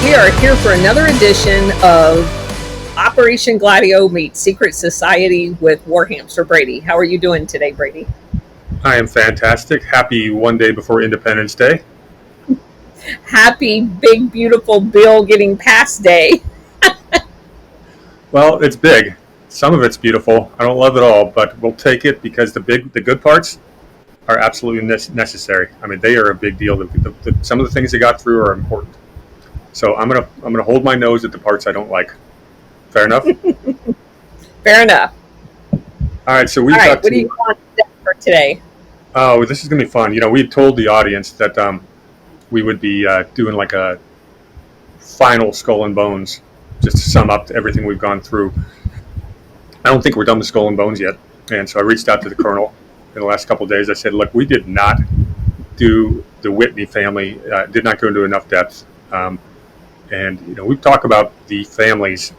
We are here for another edition of Operation Gladio meets Secret Society with Warhamster Brady. How are you doing today, Brady? I am fantastic. Happy one day before Independence Day. Happy big beautiful bill getting passed day. Well, it's big. Some of it's beautiful. I don't love it all, but we'll take it because the good parts are absolutely necessary. I mean, they are a big deal. Some of the things they got through are important. So I'm gonna hold my nose at the parts I don't like. Fair enough. Fair enough. All right. So All right. What do you want for today? Oh, this is gonna be fun. You know, we told the audience that we would be doing like a final Skull and Bones, just to sum up everything we've gone through. I don't think we're done with Skull and Bones yet, and so I reached out to the Colonel in the last couple of days. I said, look, we did not do the Whitney family, did not go into enough depth. And, you know, we've talked about the families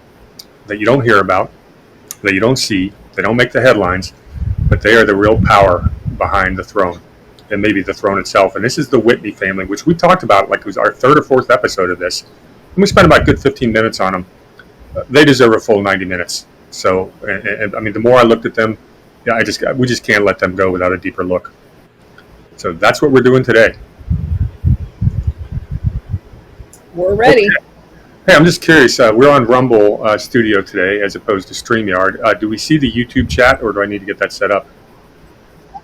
that you don't hear about, that you don't see, they don't make the headlines, but they are the real power behind the throne and maybe the throne itself. And this is the Whitney family, which we talked about like it was our third or fourth episode of this. And we spent about a good 15 minutes on them. They deserve a full 90 minutes. So, and I mean, the more I looked at them, yeah, we just can't let them go without a deeper look. So that's what we're doing today. We're ready. Okay. Hey, I'm just curious. We're on Rumble Studio today as opposed to StreamYard. Do we see the YouTube chat, or do I need to get that set up?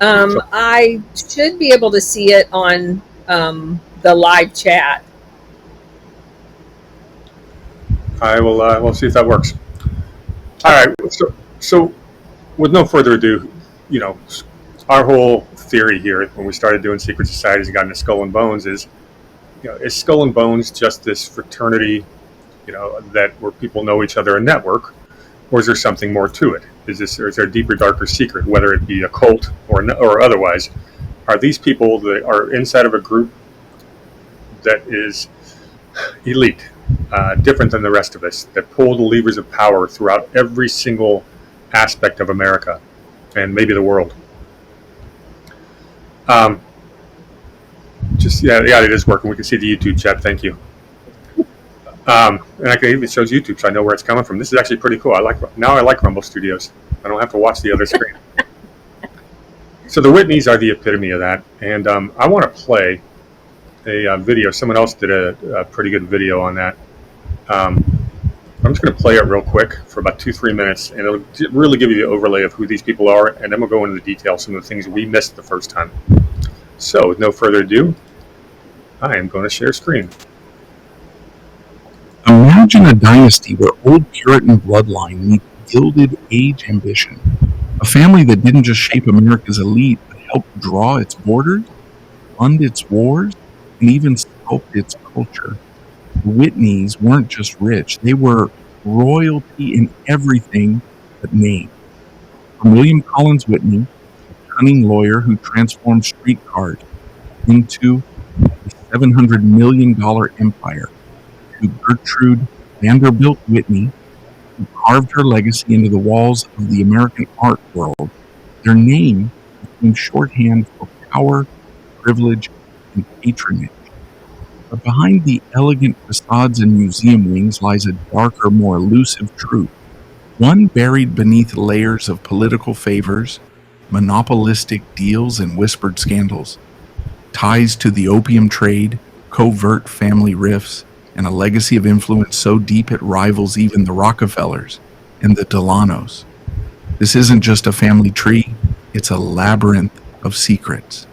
I should be able to see it on the live chat. I will. We'll see if that works. All right. So, with no further ado, you know, our whole theory here when we started doing secret societies and got into Skull and Bones is, you know, is Skull and Bones just this fraternity, you know, that where people know each other and network, or is there something more to it? Is there a deeper, darker secret, whether it be a cult or otherwise? Are these people that are inside of a group that is elite, different than the rest of us, that pull the levers of power throughout every single aspect of America and maybe the world? Yeah, it is working. We can see the YouTube chat. Thank you. And it shows YouTube, so I know where it's coming from. This is actually pretty cool. I like Rumble Studios. I don't have to watch the other screen. So the Whitneys are the epitome of that, and I want to play a video. Someone else did a pretty good video on that. I'm just going to play it real quick for about 2-3 minutes, and it'll really give you the overlay of who these people are, and then we'll go into the details, some of the things we missed the first time. So, with no further ado, I am going to share screen. Imagine a dynasty where old Puritan bloodline meets gilded age ambition. A family that didn't just shape America's elite, but helped draw its borders, fund its wars, and even sculpt its culture. The Whitneys weren't just rich, they were royalty in everything but name. From William Collins Whitney, a cunning lawyer who transformed streetcars into a $700 million empire, to Gertrude Vanderbilt Whitney, who carved her legacy into the walls of the American art world, their name became shorthand for power, privilege, and patronage. But behind the elegant facades and museum wings lies a darker, more elusive truth, one buried beneath layers of political favors, monopolistic deals, and whispered scandals, ties to the opium trade, covert family rifts, and a legacy of influence so deep it rivals even the Rockefellers and the Delanos. This isn't just a family tree, it's a labyrinth of secrets.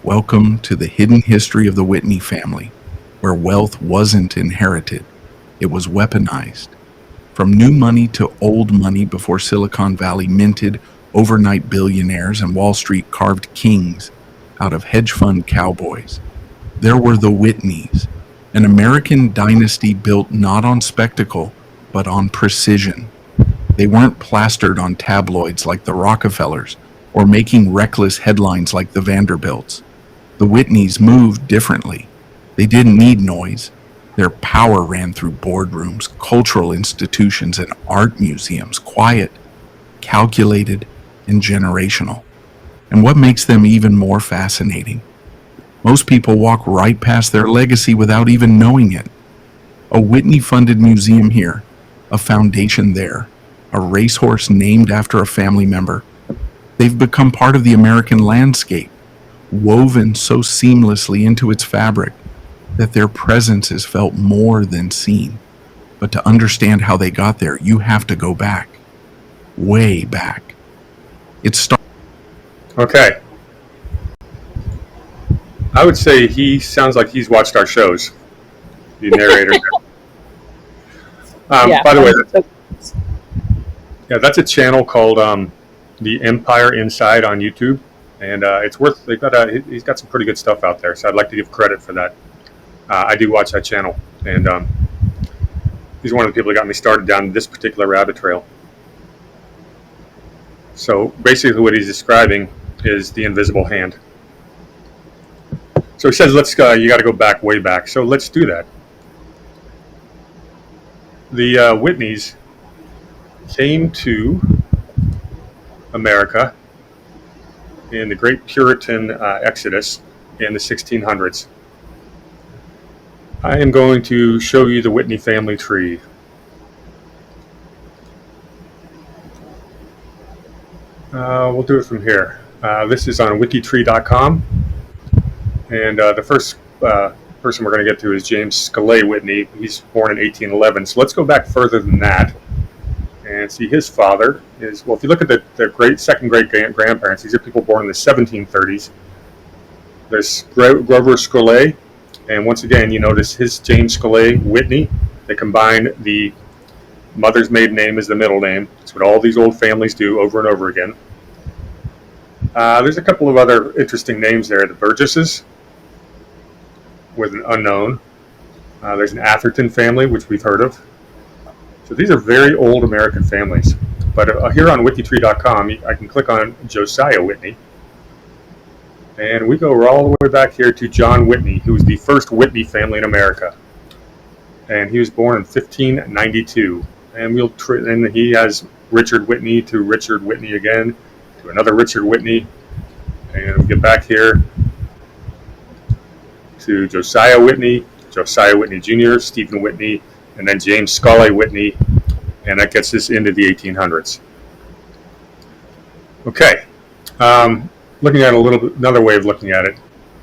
Welcome to the hidden history of the Whitney family, where wealth wasn't inherited, it was weaponized. From new money to old money before Silicon Valley minted overnight billionaires and Wall Street carved kings out of hedge fund cowboys, there were the Whitneys, an American dynasty built not on spectacle, but on precision. They weren't plastered on tabloids like the Rockefellers, or making reckless headlines like the Vanderbilts. The Whitneys moved differently. They didn't need noise. Their power ran through boardrooms, cultural institutions, and art museums, quiet, calculated, and generational. And what makes them even more fascinating? Most people walk right past their legacy without even knowing it. A Whitney-funded museum here, a foundation there, a racehorse named after a family member. They've become part of the American landscape, woven so seamlessly into its fabric that their presence is felt more than seen. But to understand how they got there, you have to go back, way back. Okay. I would say he sounds like he's watched our shows, the narrator. By the way, that's a channel called The Empire Inside on YouTube, and it's worth. He's got some pretty good stuff out there, so I'd like to give credit for that. I do watch that channel, and he's one of the people that got me started down this particular rabbit trail. So basically, what he's describing is the invisible hand. So he says, you got to go back, way back. So let's do that. The Whitneys came to America in the Great Puritan Exodus in the 1600s. I am going to show you the Whitney family tree. We'll do it from here. This is on wikitree.com. And the first person we're going to get to is James Scalay Whitney. He's born in 1811. So let's go back further than that and see his father is, well, if you look at the second great grandparents, these are people born in the 1730s. There's Grover Scalay. And once again, you notice his James Scalay Whitney. They combine the mother's maiden name as the middle name. That's what all these old families do over and over again. There's a couple of other interesting names there. The Burgesses, with an unknown. There's an Atherton family, which we've heard of. So these are very old American families. But here on wikitree.com, I can click on Josiah Whitney. And we go all the way back here to John Whitney, who was the first Whitney family in America. And he was born in 1592. And he has Richard Whitney to Richard Whitney again, to another Richard Whitney. And we get back here to Josiah Whitney Jr., Stephen Whitney, and then James Scalay Whitney, and that gets us into the 1800s. Okay, looking at another way of looking at it.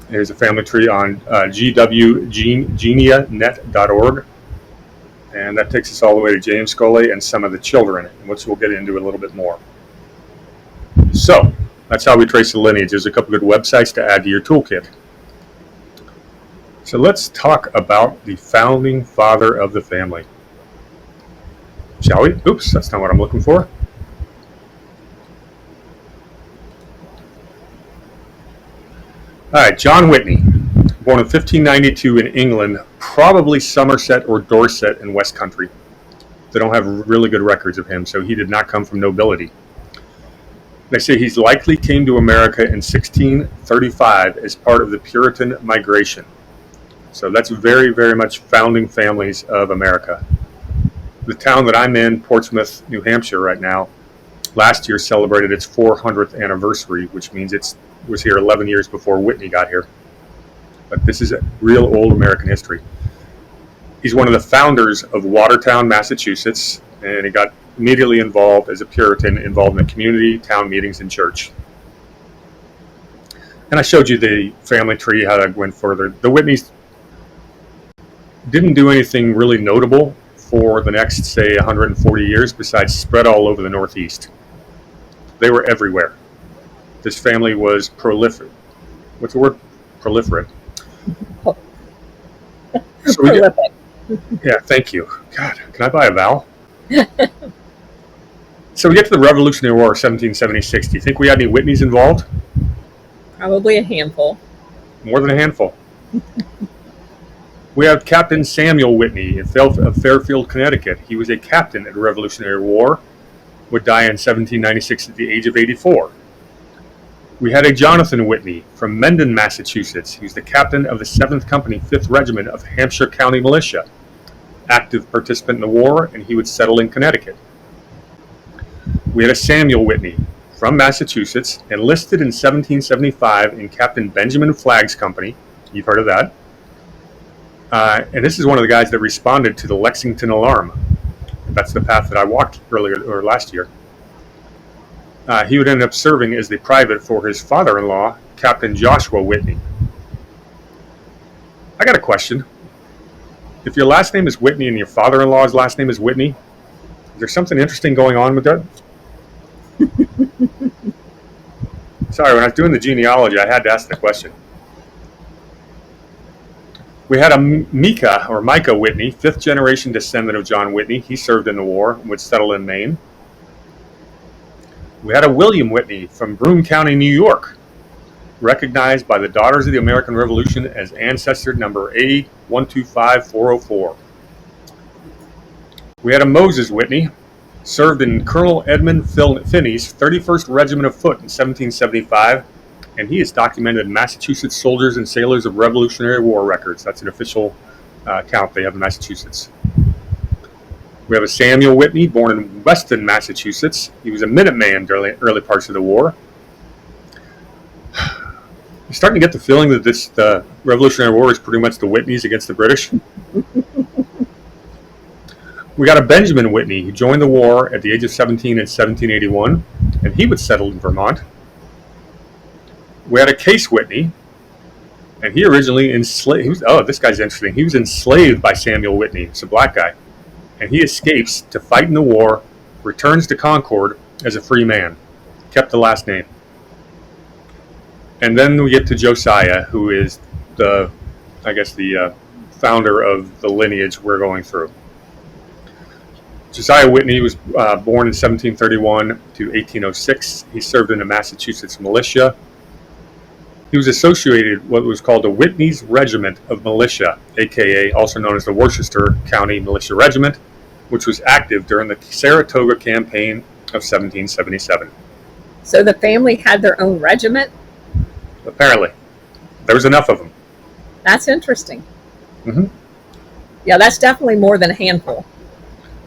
Here's a family tree on gwgenianet.org, and that takes us all the way to James Scalay and some of the children, which we'll get into a little bit more. So that's how we trace the lineage. There's a couple good websites to add to your toolkit. So let's talk about the founding father of the family. Shall we? Oops, that's not what I'm looking for. All right, John Whitney, born in 1592 in England, probably Somerset or Dorset in West Country. They don't have really good records of him, so he did not come from nobility. They say he's likely came to America in 1635 as part of the Puritan migration. So that's very, very much founding families of America. The town that I'm in, Portsmouth, New Hampshire right now, last year celebrated its 400th anniversary, which means it was here 11 years before Whitney got here. But this is a real old American history. He's one of the founders of Watertown, Massachusetts, and he got immediately involved as a Puritan, involved in the community, town meetings, and church. And I showed you the family tree, how that went further. The Whitneys didn't do anything really notable for the next, say, 140 years besides spread all over the Northeast. They were everywhere. This family was prolific. What's the word? Proliferate. So yeah, thank you. God, can I buy a vowel? So we get to the Revolutionary War of 1776. Do you think we had any Whitneys involved? Probably a handful. More than a handful. We have Captain Samuel Whitney of Fairfield, Connecticut. He was a captain at the Revolutionary War, would die in 1796 at the age of 84. We had a Jonathan Whitney from Mendon, Massachusetts. He was the captain of the 7th Company, 5th Regiment of Hampshire County Militia. Active participant in the war, and he would settle in Connecticut. We had a Samuel Whitney from Massachusetts, enlisted in 1775 in Captain Benjamin Flagg's company. You've heard of that. And this is one of the guys that responded to the Lexington alarm. That's the path that I walked earlier or last year. He would end up serving as the private for his father-in-law, Captain Joshua Whitney. I got a question. If your last name is Whitney and your father-in-law's last name is Whitney, is there something interesting going on with that? Sorry, when I was doing the genealogy, I had to ask the question. We had a Micah Whitney, fifth-generation descendant of John Whitney. He served in the war and would settle in Maine. We had a William Whitney from Broome County, New York, recognized by the Daughters of the American Revolution as ancestor number A125404. We had a Moses Whitney, served in Colonel Edmund Finney's 31st Regiment of Foot in 1775, and he is documented in Massachusetts Soldiers and Sailors of Revolutionary War records. That's an official count they have in Massachusetts. We have a Samuel Whitney, born in Weston, Massachusetts. He was a Minuteman during the early parts of the war. You're starting to get the feeling that the Revolutionary War is pretty much the Whitneys against the British. We got a Benjamin Whitney who joined the war at the age of 17 in 1781, and he would settle in Vermont. We had a Case Whitney, and he originally enslaved. This guy's interesting. He was enslaved by Samuel Whitney. It's a black guy, and he escapes to fight in the war, returns to Concord as a free man, kept the last name. And then we get to Josiah, who is the founder of the lineage we're going through. Josiah Whitney was born in 1731 to 1806. He served in the Massachusetts militia. He was associated with what was called the Whitney's Regiment of Militia, aka also known as the Worcester County Militia Regiment, which was active during the Saratoga Campaign of 1777. So the family had their own regiment? Apparently. There was enough of them. That's interesting. Mm-hmm. Yeah, that's definitely more than a handful.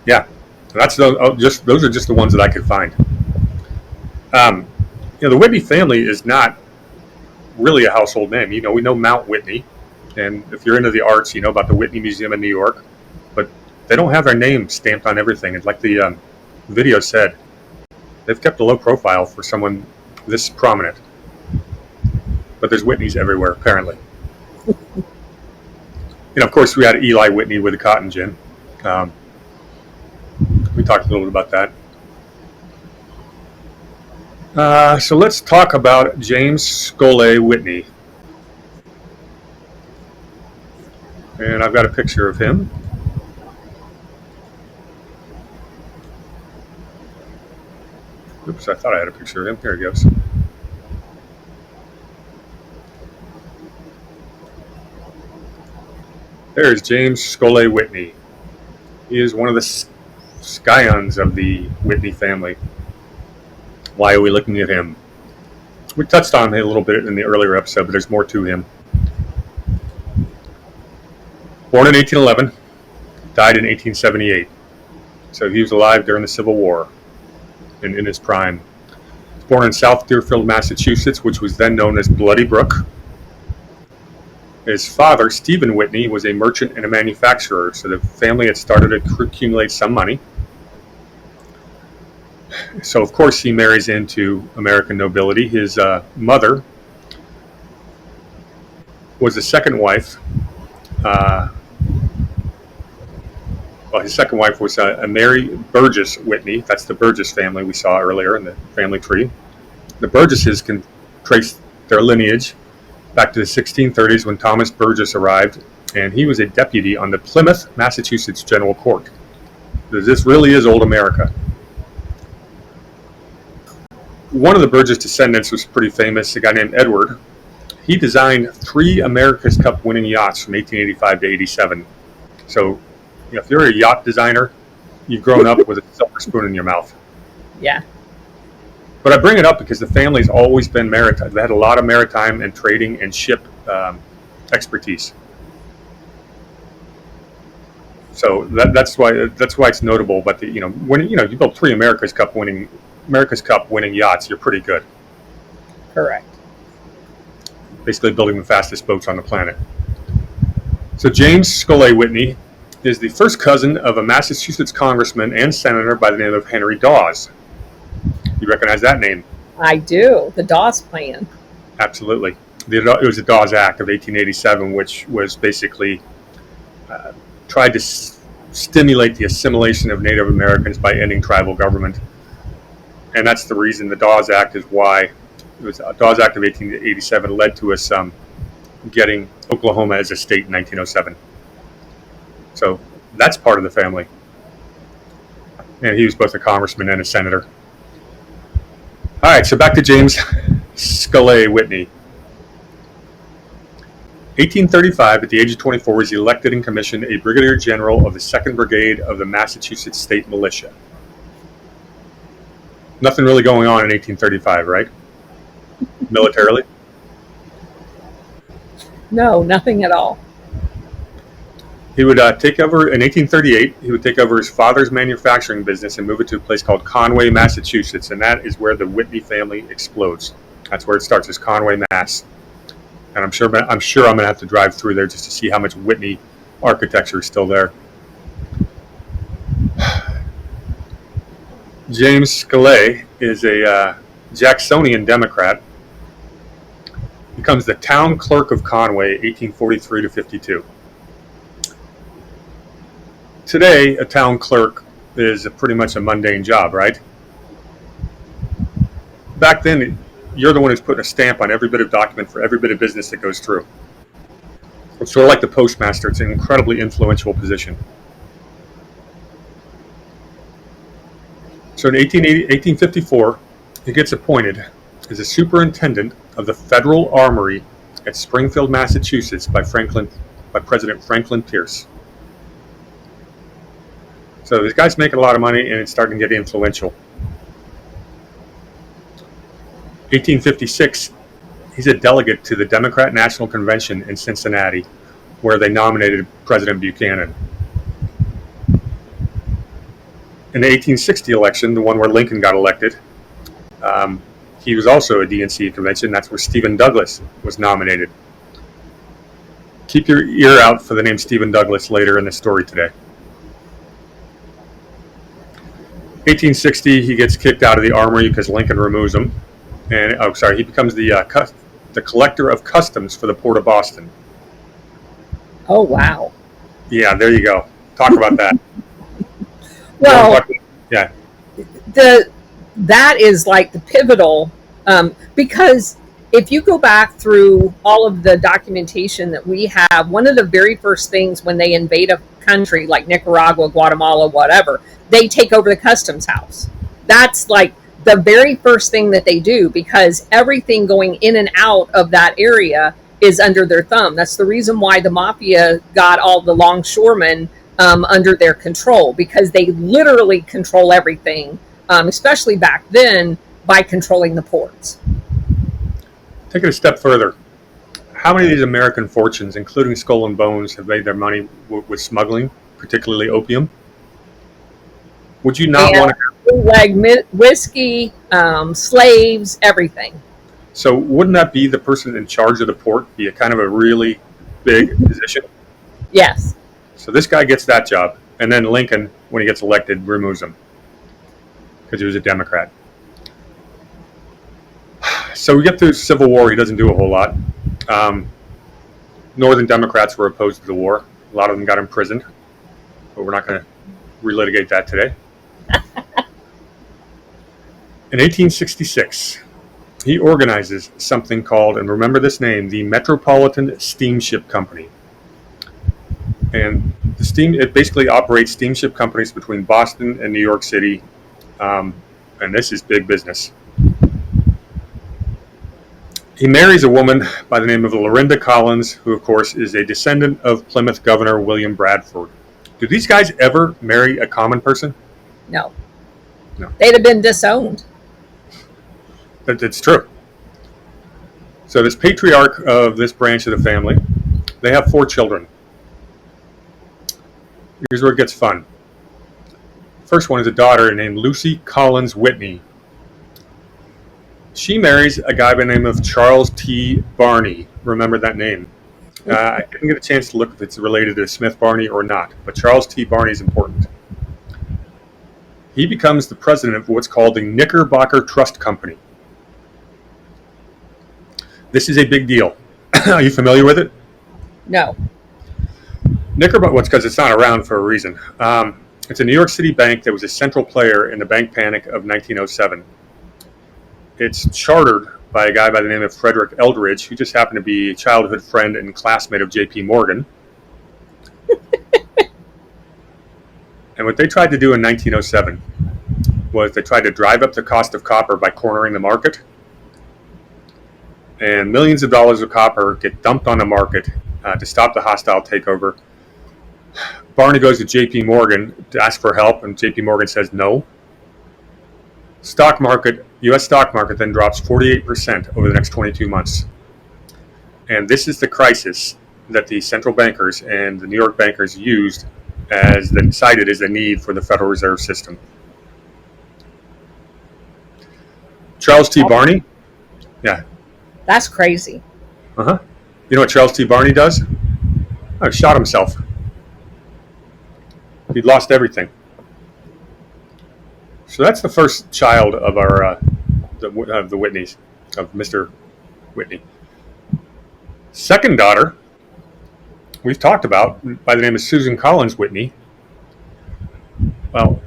Yeah, those are just the ones that I could find. The Whitney family is not really a household name. We know Mount Whitney, and if you're into the arts, you know about the Whitney Museum in New York, but they don't have their name stamped on everything. And like the video said, they've kept a low profile for someone this prominent. But there's Whitneys everywhere, apparently. Of course, we had Eli Whitney with the cotton gin. We talked a little bit about that. So let's talk about James Scollay Whitney. And I've got a picture of him. Oops, I thought I had a picture of him. Here he goes. There's James Scollay Whitney. He is one of the scions of the Whitney family. Why are we looking at him? We touched on him a little bit in the earlier episode, but there's more to him. Born in 1811, died in 1878. So he was alive during the Civil War and in his prime. Born in South Deerfield, Massachusetts, which was then known as Bloody Brook. His father, Stephen Whitney, was a merchant and a manufacturer, so the family had started to accumulate some money. So, of course, he marries into American nobility. His mother was the second wife. His second wife was a Mary Burgess Whitney. That's the Burgess family we saw earlier in the family tree. The Burgesses can trace their lineage back to the 1630s when Thomas Burgess arrived, and he was a deputy on the Plymouth, Massachusetts General Court. This really is old America. One of the Burgess descendants was pretty famous, a guy named Edward. He designed 3 America's Cup winning yachts from 1885 to 87. So, if you're a yacht designer, you've grown up with a silver spoon in your mouth. Yeah. But I bring it up because the family's always been maritime. They had a lot of maritime and trading and ship expertise. So that's why it's notable. But when you build 3 America's Cup winning yachts, you're pretty good. Correct. Basically, building the fastest boats on the planet. So James Scolay Whitney is the first cousin of a Massachusetts congressman and senator by the name of Henry Dawes. You recognize that name? I do. The Dawes Plan. Absolutely. It was the Dawes Act of 1887, which was basically tried to stimulate the assimilation of Native Americans by ending tribal government. And that's the reason the Dawes Act is why it was a Dawes Act of 1887 led to us getting Oklahoma as a state in 1907. So that's part of the family. And he was both a congressman and a senator. All right, so back to James Scolay Whitney. 1835, at the age of 24, was elected and commissioned a brigadier general of the 2nd Brigade of the Massachusetts State Militia. Nothing really going on in 1835, right? Militarily? No, nothing at all. He would take over, in 1838, he would take over his father's manufacturing business and move it to a place called Conway, Massachusetts, and that is where the Whitney family explodes. That's where it starts, is Conway, Mass. And I'm sure I'm going to have to drive through there just to see how much Whitney architecture is still there. James Scolay is a Jacksonian Democrat. Becomes the town clerk of Conway, 1843 to 52. Today, a town clerk is pretty much a mundane job, right? Back then, you're the one who's putting a stamp on every bit of document for every bit of business that goes through. It's sort of like the postmaster. It's an incredibly influential position. So in 1854, he gets appointed as a superintendent of the Federal Armory at Springfield, Massachusetts by President Franklin Pierce. So this guy's making a lot of money and it's starting to get influential. 1856, he's a delegate to the Democrat National Convention in Cincinnati, where they nominated President Buchanan. In the 1860 election, the one where Lincoln got elected, he was also a DNC convention. That's where Stephen Douglas was nominated. Keep your ear out for the name Stephen Douglas later in the story today. 1860, he gets kicked out of the Armory because Lincoln removes him. And he becomes the collector of customs for the Port of Boston. Oh, wow. Yeah, there you go. Talk about that. Well, yeah. That is like the pivotal, because if you go back through all of the documentation that we have, one of the very first things when they invade a country like Nicaragua, Guatemala, whatever, they take over the customs house. That's like the very first thing that they do, because everything going in and out of that area is under their thumb. That's the reason why the mafia got all the longshoremen under their control, because they literally control everything, especially back then, by controlling the ports. Take it a step further. How many of these American fortunes, including Skull and Bones, have made their money with smuggling, particularly opium? Would you not want to... Like whiskey, slaves, everything. So wouldn't that be the person in charge of the port, be a kind of a really big position? Yes. So this guy gets that job, and then Lincoln, when he gets elected, removes him because he was a Democrat. So we get through the Civil War. He doesn't do a whole lot. Northern Democrats were opposed to the war. A lot of them got imprisoned, but we're not going to relitigate that today. In 1866, he organizes something called, and remember this name, the Metropolitan Steamship Company. And it basically operates steamship companies between Boston and New York City, and this is big business. He marries a woman by the name of Lorinda Collins, who, of course, is a descendant of Plymouth Governor William Bradford. Do these guys ever marry a common person? No. No. They'd have been disowned. It's true. So this patriarch of this branch of the family, they have 4 children. Here's where it gets fun. First one is a daughter named Lucy Collins Whitney. She marries a guy by the name of Charles T. Barney. Remember that name. I didn't get a chance to look if it's related to Smith Barney or not, but Charles T. Barney is important. He becomes the president of what's called the Knickerbocker Trust Company. This is a big deal. Are you familiar with it? No. Knickerbocker, well, it's because it's not around for a reason. It's a New York City bank that was a central player in the bank panic of 1907. It's chartered by a guy by the name of Frederick Eldridge, who just happened to be a childhood friend and classmate of J.P. Morgan. And what they tried to do in 1907 was they tried to drive up the cost of copper by cornering the market. And millions of dollars of copper get dumped on the market to stop the hostile takeover. Barney goes to J.P. Morgan to ask for help, and J.P. Morgan says no. Stock market, U.S. stock market, then drops 48% over the next 22 months. And this is the crisis that the central bankers and the New York bankers used cited as the need for the Federal Reserve System. Charles T. Barney? Yeah. That's crazy. Uh-huh. You know what Charles T. Barney does? Oh, he shot himself. He'd lost everything. So that's the first child of our the Whitneys, of Mr. Whitney. Second daughter, we've talked about, by the name of Susan Collins Whitney. Well,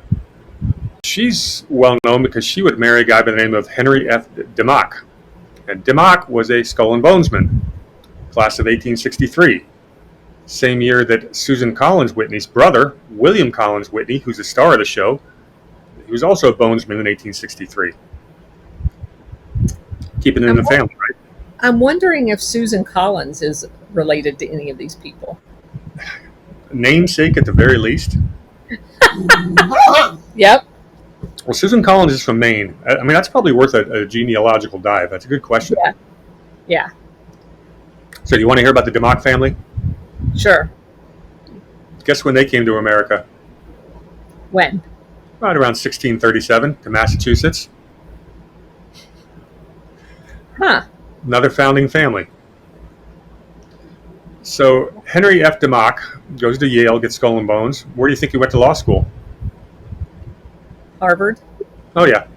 she's well known because she would marry a guy by the name of Henry F. DeMock. And DeMock was a skull and bonesman, class of 1863. Same year that Susan Collins Whitney's brother, William Collins Whitney, who's the star of the show, he was also a bonesman in 1863. Keeping it in the family, right? I'm wondering if Susan Collins is related to any of these people. Namesake at the very least. Yep. Well, Susan Collins is from Maine. I mean, that's probably worth a genealogical dive. That's a good question. Yeah. Yeah. So do you want to hear about the DeMock family? Sure. Guess when they came to America? When? Right around 1637 to Massachusetts. Huh. Another founding family. So Henry F. DeMock goes to Yale, gets skull and bones. Where do you think he went to law school? Harvard. Oh, yeah.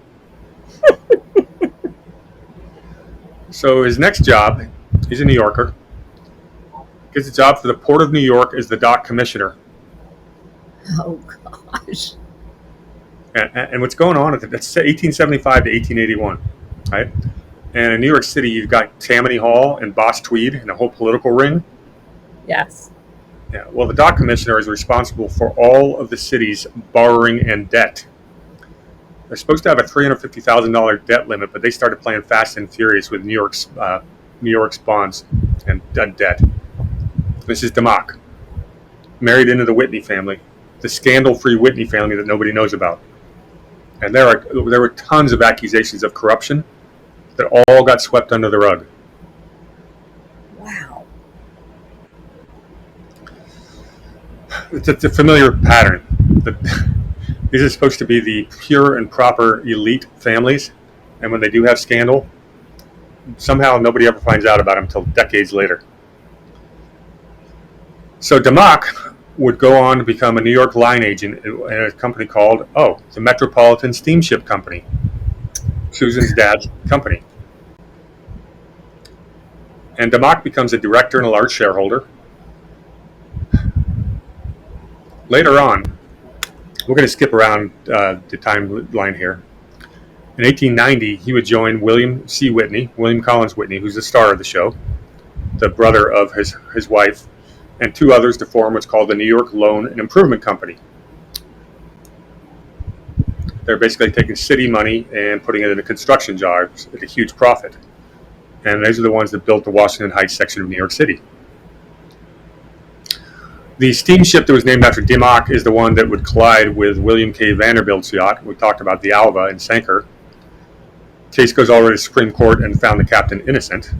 So his next job, he's a New Yorker, gets a job for the Port of New York as the dock commissioner. Oh, gosh. And what's going on, that's 1875 to 1881, right? And in New York City, you've got Tammany Hall and Boss Tweed and a whole political ring. Yes. Yeah. Well, the dock commissioner is responsible for all of the city's borrowing and debt. They're supposed to have a $350,000 debt limit, but they started playing fast and furious with New York's bonds and debt. This is DeMock, married into the Whitney family, the scandal-free Whitney family that nobody knows about. And there were tons of accusations of corruption that all got swept under the rug. Wow. It's a familiar pattern. These are supposed to be the pure and proper elite families, and when they do have scandal, somehow nobody ever finds out about them until decades later. So DeMock would go on to become a New York line agent in a company called, the Metropolitan Steamship Company, Susan's dad's company. And DeMock becomes a director and a large shareholder. Later on, we're going to skip around the timeline here. In 1890, he would join William Collins Whitney, who's the star of the show, the brother of his wife, and two others to form what's called the New York Loan and Improvement Company. They're basically taking city money and putting it into construction jobs at a huge profit. And those are the ones that built the Washington Heights section of New York City. The steamship that was named after DeMock is the one that would collide with William K. Vanderbilt's yacht. We talked about the Alva and sank her. Case goes all the way to the Supreme Court and found the captain innocent.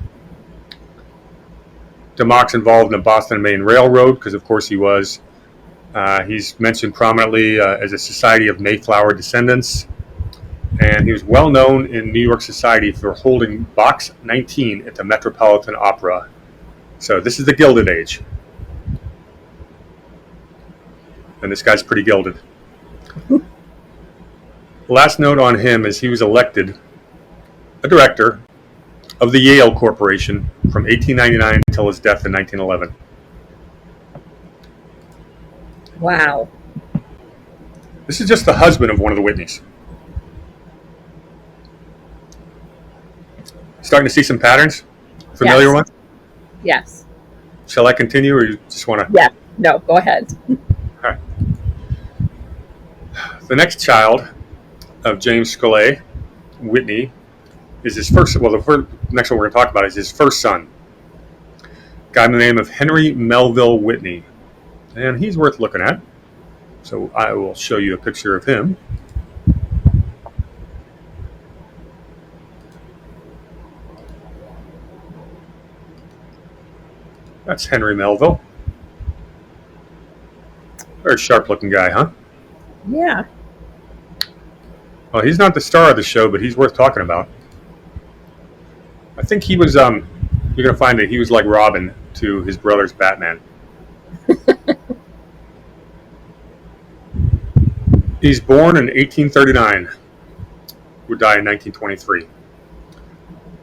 DeMock's involved in the Boston and Maine Railroad because, of course, he was. He's mentioned prominently as a Society of Mayflower descendants. And he was well known in New York society for holding Box 19 at the Metropolitan Opera So this is the Gilded Age. And this guy's pretty gilded. Last note on him is he was elected a director of the Yale Corporation from 1899 until his death in 1911. Wow. This is just the husband of one of the Whitneys. Starting to see some patterns? Familiar Yes. ones? Yes. Shall I continue, or you just want to? Yeah. No, go ahead. All right. The next child of James Scolay, Whitney, is his first. Well, the next one we're going to talk about is his first son, a guy by the name of Henry Melville Whitney, and he's worth looking at. So I will show you a picture of him. That's Henry Melville. Very sharp-looking guy, huh? Yeah. Well, he's not the star of the show, but he's worth talking about. I think he was, you're going to find that he was like Robin to his brother's Batman. He's born in 1839, would die in 1923,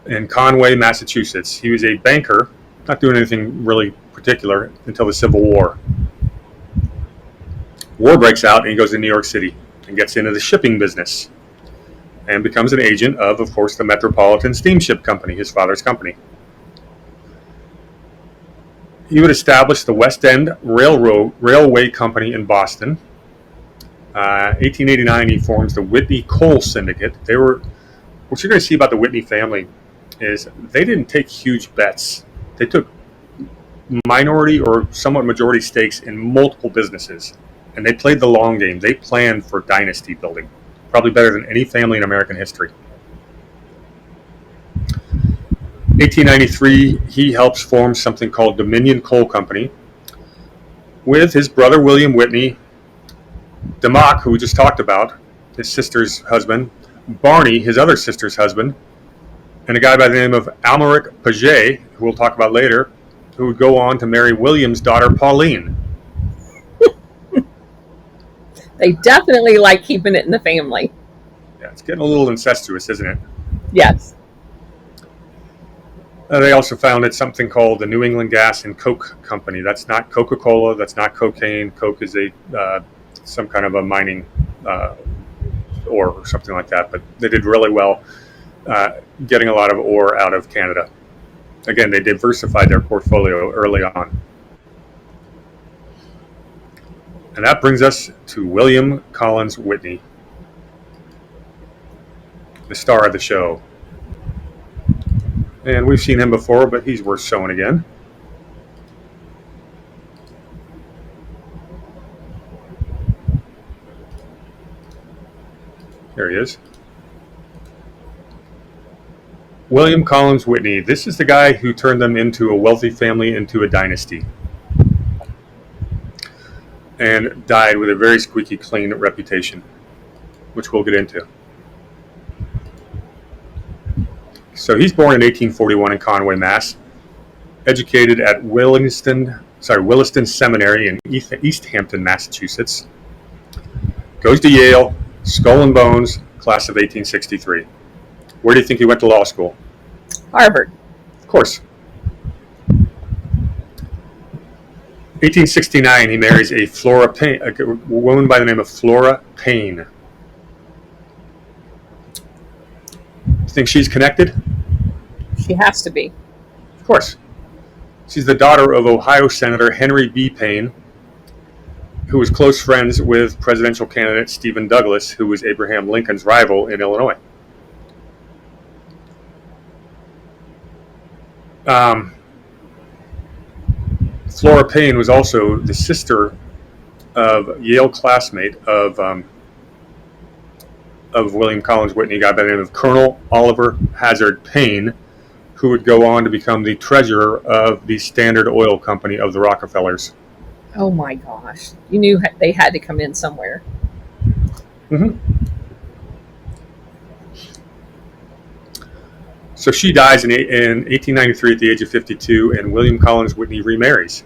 in Conway, Massachusetts. He was a banker, not doing anything really particular until the Civil War. War breaks out, and he goes to New York City and gets into the shipping business and becomes an agent of course, the Metropolitan Steamship Company, his father's company. He would establish the West End Railway Company in Boston. 1889, he forms the Whitney Coal Syndicate. What you're going to see about the Whitney family is they didn't take huge bets. They took minority or somewhat majority stakes in multiple businesses, and they played the long game. They planned for dynasty building, probably better than any family in American history. 1893, he helps form something called Dominion Coal Company with his brother William Whitney, DeMock, who we just talked about, his sister's husband, Barney, his other sister's husband, and a guy by the name of Almeric Paget, who we'll talk about later, who would go on to marry William's daughter Pauline. They definitely like keeping it in the family. Yeah, it's getting a little incestuous, isn't it? Yes. They also founded something called the New England Gas and Coke Company. That's not Coca-Cola. That's not cocaine. Coke is some kind of a mining ore or something like that. But they did really well getting a lot of ore out of Canada. Again, they diversified their portfolio early on. And that brings us to William Collins Whitney, the star of the show. And we've seen him before, but he's worth showing again. There he is. William Collins Whitney. This is the guy who turned them into a wealthy family, into a dynasty. And died with a very squeaky clean reputation, which we'll get into. So he's born in 1841 in Conway, Mass. Educated at Williston Seminary in East Hampton, Massachusetts. Goes to Yale, Skull and Bones, class of 1863. Where do you think he went to law school? Harvard. Of course. 1869, he marries a woman by the name of Flora Payne. Think she's connected? She has to be. Of course. She's the daughter of Ohio Senator Henry B. Payne, who was close friends with presidential candidate Stephen Douglas, who was Abraham Lincoln's rival in Illinois. Flora Payne was also the sister of Yale classmate of William Collins Whitney, a guy by the name of Colonel Oliver Hazard Payne, who would go on to become the treasurer of the Standard Oil Company of the Rockefellers. Oh my gosh. You knew they had to come in somewhere. Mm-hmm. So she dies in 1893 at the age of 52, and William Collins Whitney remarries.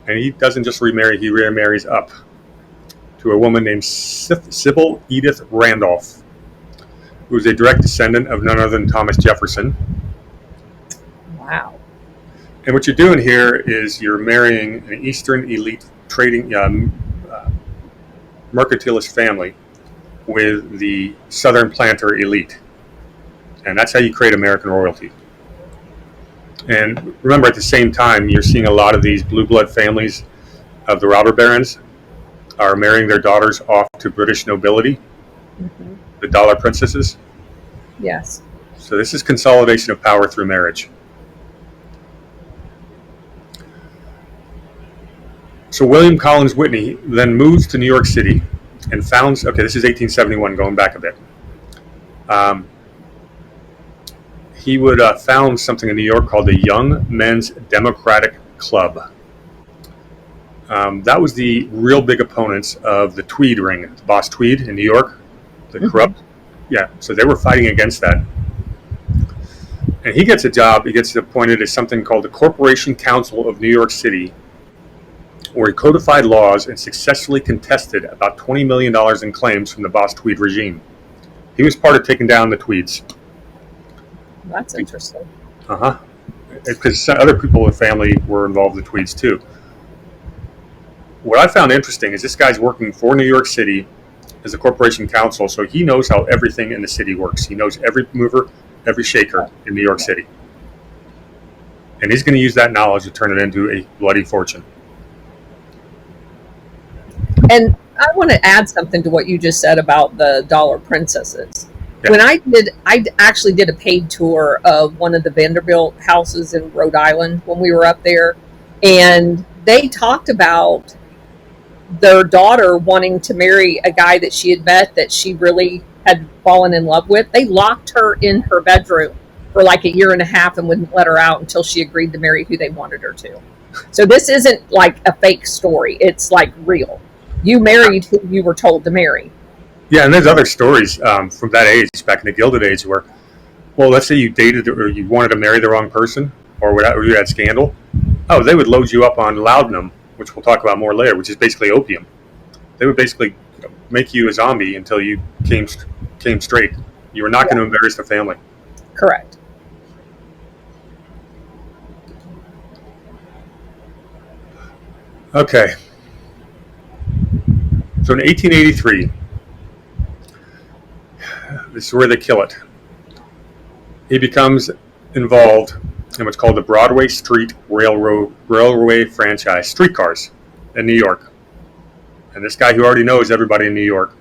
And he doesn't just remarry, he remarries up to a woman named Sybil Edith Randolph, who is a direct descendant of none other than Thomas Jefferson. Wow. And what you're doing here is you're marrying an Eastern elite trading mercantilist family with the Southern planter elite. And that's how you create American royalty. And remember, at the same time, you're seeing a lot of these blue blood families of the robber barons are marrying their daughters off to British nobility, the dollar princesses. Yes. So this is consolidation of power through marriage. So William Collins Whitney then moves to New York City and founds, this is 1871, going back a bit. He would found something in New York called the Young Men's Democratic Club. That was the real big opponents of the Tweed ring, the boss Tweed in New York, the corrupt. Yeah, so they were fighting against that. And he gets a job, he gets appointed as something called the Corporation Council of New York City, where he codified laws and successfully contested about $20 million in claims from the boss Tweed regime. He was part of taking down the Tweeds. That's interesting. Because other people in the family were involved in the Tweeds too. What I found interesting is this guy's working for New York City as a corporation counsel, so he knows how everything in the city works. He knows every mover, every shaker in New York City. And he's going to use that knowledge to turn it into a bloody fortune. And I want to add something to what you just said about the dollar princesses. Yeah. When I actually did a paid tour of one of the Vanderbilt houses in Rhode Island when we were up there, and they talked about their daughter wanting to marry a guy that she had met that she really had fallen in love with. They locked her in her bedroom for like a year and a half and wouldn't let her out until she agreed to marry who they wanted her to. So this isn't like a fake story. It's like real. You married who you were told to marry. Yeah, and there's other stories from that age, back in the Gilded Age, where, well, let's say you dated or you wanted to marry the wrong person, or you had scandal. Oh, they would load you up on laudanum, which we'll talk about more later, which is basically opium. They would basically make you a zombie until you came straight. You were not going to embarrass the family. Correct. Okay. So in 1883, this is where they kill it. He becomes involved in what's called the Broadway Street Railway franchise, streetcars in New York. And this guy who already knows everybody in New York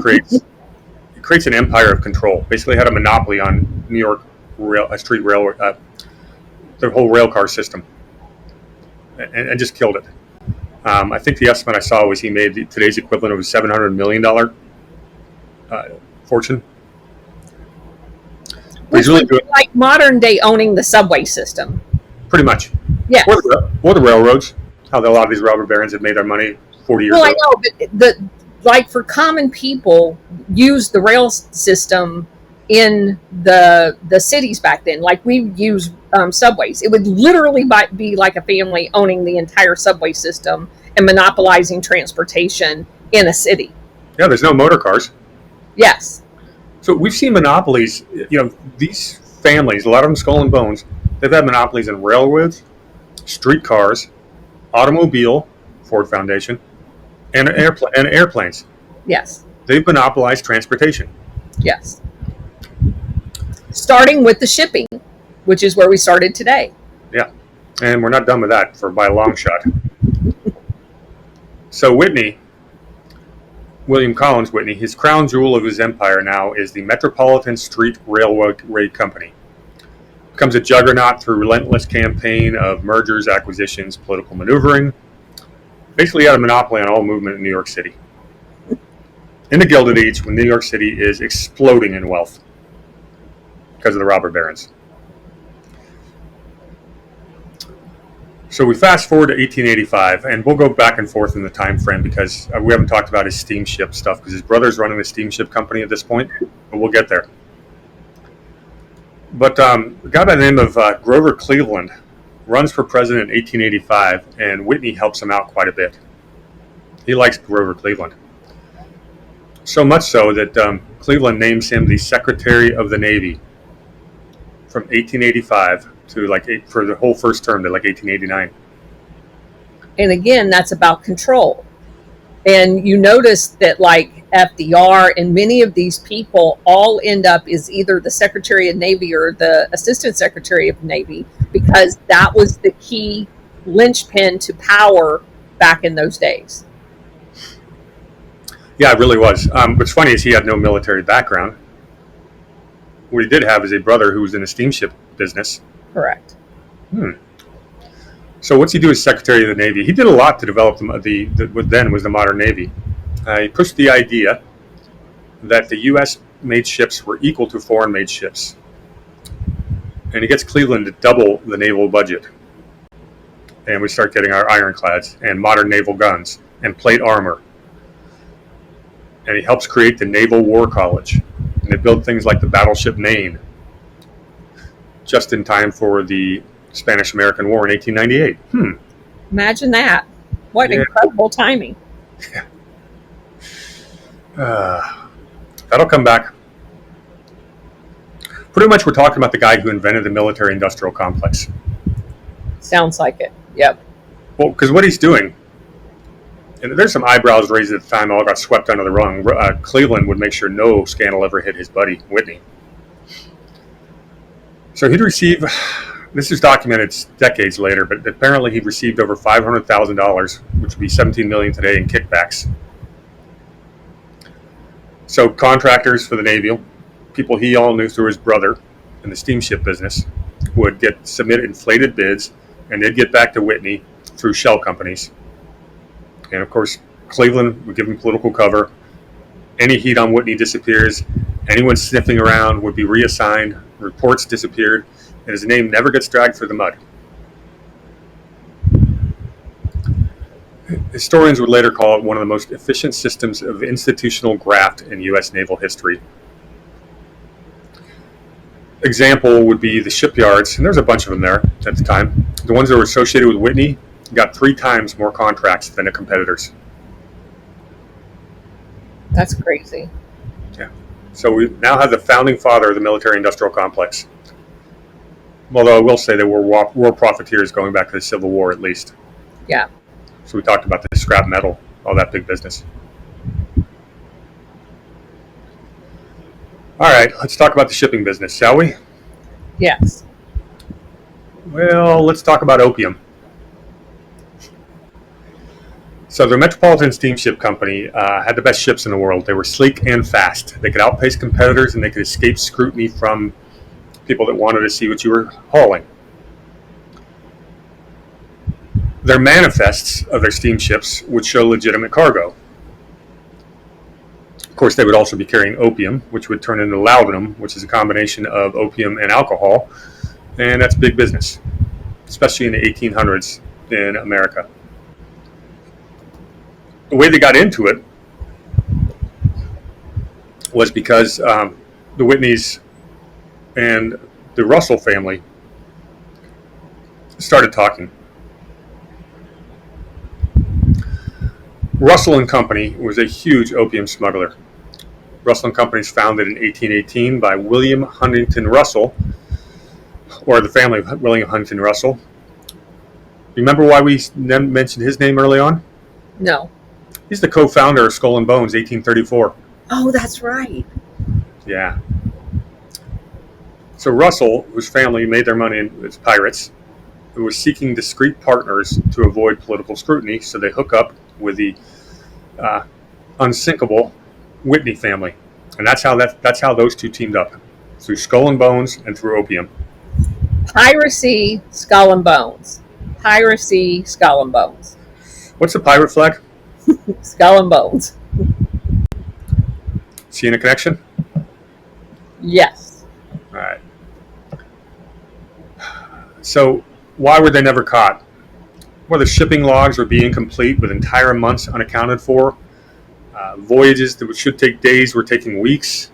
creates an empire of control. Basically had a monopoly on New York street railway, the whole rail car system, and just killed it. I think the estimate I saw was he made today's equivalent of a $700 million fortune. Which would be like modern day owning the subway system. Pretty much. Yeah. Or the railroads. How a lot of these robber barons have made their money 40 years ago. Well, I know, but for common people, use the rail system in the cities back then. Like we use subways. It would literally be like a family owning the entire subway system and monopolizing transportation in a city. Yeah, there's no motor cars. Yes. So we've seen monopolies. These families, a lot of them skull and bones, they've had monopolies in railroads, streetcars, automobile, Ford Foundation, and airplanes. Yes. They've monopolized transportation. Yes. Starting with the shipping, which is where we started today. Yeah. And we're not done with that by a long shot. So William Collins Whitney, his crown jewel of his empire now is the Metropolitan Street Railway Company. Becomes a juggernaut through relentless campaign of mergers, acquisitions, political maneuvering. Basically had a monopoly on all movement in New York City. In the Gilded Age, when New York City is exploding in wealth because of the robber barons. So we fast forward to 1885, and we'll go back and forth in the time frame because we haven't talked about his steamship stuff because his brother's running the steamship company at this point, but we'll get there. But a guy by the name of Grover Cleveland runs for president in 1885, and Whitney helps him out quite a bit. He likes Grover Cleveland. So much so that Cleveland names him the Secretary of the Navy from 1885 to for the whole first term to 1889. And again, that's about control. And you notice that FDR and many of these people all end up as either the Secretary of Navy or the Assistant Secretary of Navy, because that was the key linchpin to power back in those days. Yeah, it really was. What's funny is he had no military background. What he did have is a brother who was in the steamship business. Correct. So what's he do as Secretary of the Navy? He did a lot to develop what then was the modern Navy. He pushed the idea that the U.S.-made ships were equal to foreign-made ships. And he gets Cleveland to double the naval budget. And we start getting our ironclads and modern naval guns and plate armor. And he helps create the Naval War College. And they build things like the battleship Maine, just in time for the Spanish-American War in 1898. Imagine that. What incredible timing. That'll come back. Pretty much we're talking about the guy who invented the military-industrial complex. Sounds like it. Yep. Well, because what he's doing, and there's some eyebrows raised at the time, all got swept under the rug. Cleveland would make sure no scandal ever hit his buddy, Whitney. So he'd receive, this is documented decades later, but apparently he received over $500,000, which would be $17 million today, in kickbacks. So contractors for the Navy, people he all knew through his brother in the steamship business, would submit inflated bids, and they'd get back to Whitney through shell companies. And of course, Cleveland would give him political cover. Any heat on Whitney disappears. Anyone sniffing around would be reassigned. Reports disappeared, and his name never gets dragged through the mud. Historians would later call it one of the most efficient systems of institutional graft in U.S. naval history. Example would be the shipyards, and there's a bunch of them there at the time. The ones that were associated with Whitney got 3 times more contracts than the competitors. That's crazy. Yeah. So we now have the founding father of the military-industrial complex. Although I will say they were war profiteers going back to the Civil War, at least. Yeah. So we talked about the scrap metal, all that big business. All right, let's talk about the shipping business, shall we? Yes. Well, let's talk about opium. So the Metropolitan Steamship Company had the best ships in the world. They were sleek and fast. They could outpace competitors, and they could escape scrutiny from people that wanted to see what you were hauling. Their manifests of their steamships would show legitimate cargo. Of course, they would also be carrying opium, which would turn into laudanum, which is a combination of opium and alcohol, and that's big business, especially in the 1800s in America. The way they got into it was because the Whitneys and the Russell family started talking. Russell and Company was a huge opium smuggler. Russell and Company is founded in 1818 by William Huntington Russell, or the family of William Huntington Russell. Remember why we mentioned his name early on? No. He's the co-founder of Skull and Bones, 1834. Oh, that's right. Yeah. So Russell, whose family made their money as pirates, who was seeking discreet partners to avoid political scrutiny, so they hook up with the unsinkable Whitney family, and that's how those two teamed up, through Skull and Bones and through opium. Piracy, Skull and Bones. Piracy, Skull and Bones. What's the pirate flag? Skull and Bones. Seeing a connection? Yes. All right. So why were they never caught? Well, the shipping logs would be incomplete with entire months unaccounted for. Voyages that should take days were taking weeks.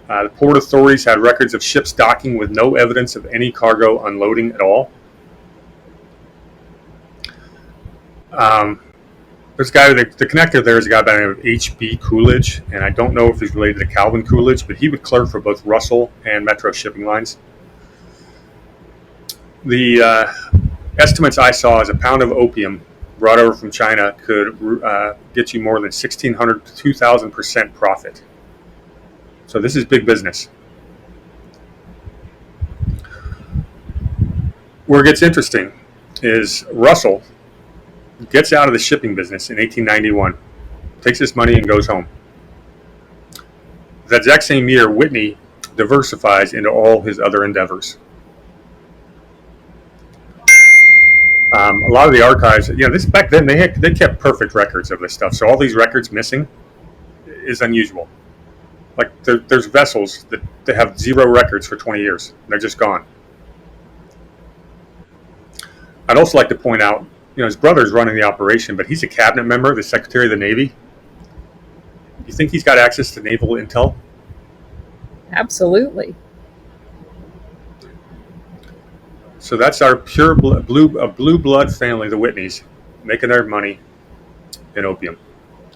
The port authorities had records of ships docking with no evidence of any cargo unloading at all. This guy, the connector there is a guy by the name of H.B. Coolidge, and I don't know if he's related to Calvin Coolidge, but he would clerk for both Russell and Metro Shipping Lines. The estimates I saw is a pound of opium brought over from China could get you more than 1,600 to 2,000% profit. So this is big business. Where it gets interesting is Russell gets out of the shipping business in 1891, takes his money and goes home. That exact same year, Whitney diversifies into all his other endeavors. A lot of the archives, this back then they kept perfect records of this stuff. So all these records missing is unusual. Like there's vessels that have zero records for 20 years. They're just gone. I'd also like to point out, his brother's running the operation, but he's a cabinet member, the Secretary of the Navy. You think he's got access to naval intel? Absolutely. So that's our pure blue blood family, the Whitneys, making their money in opium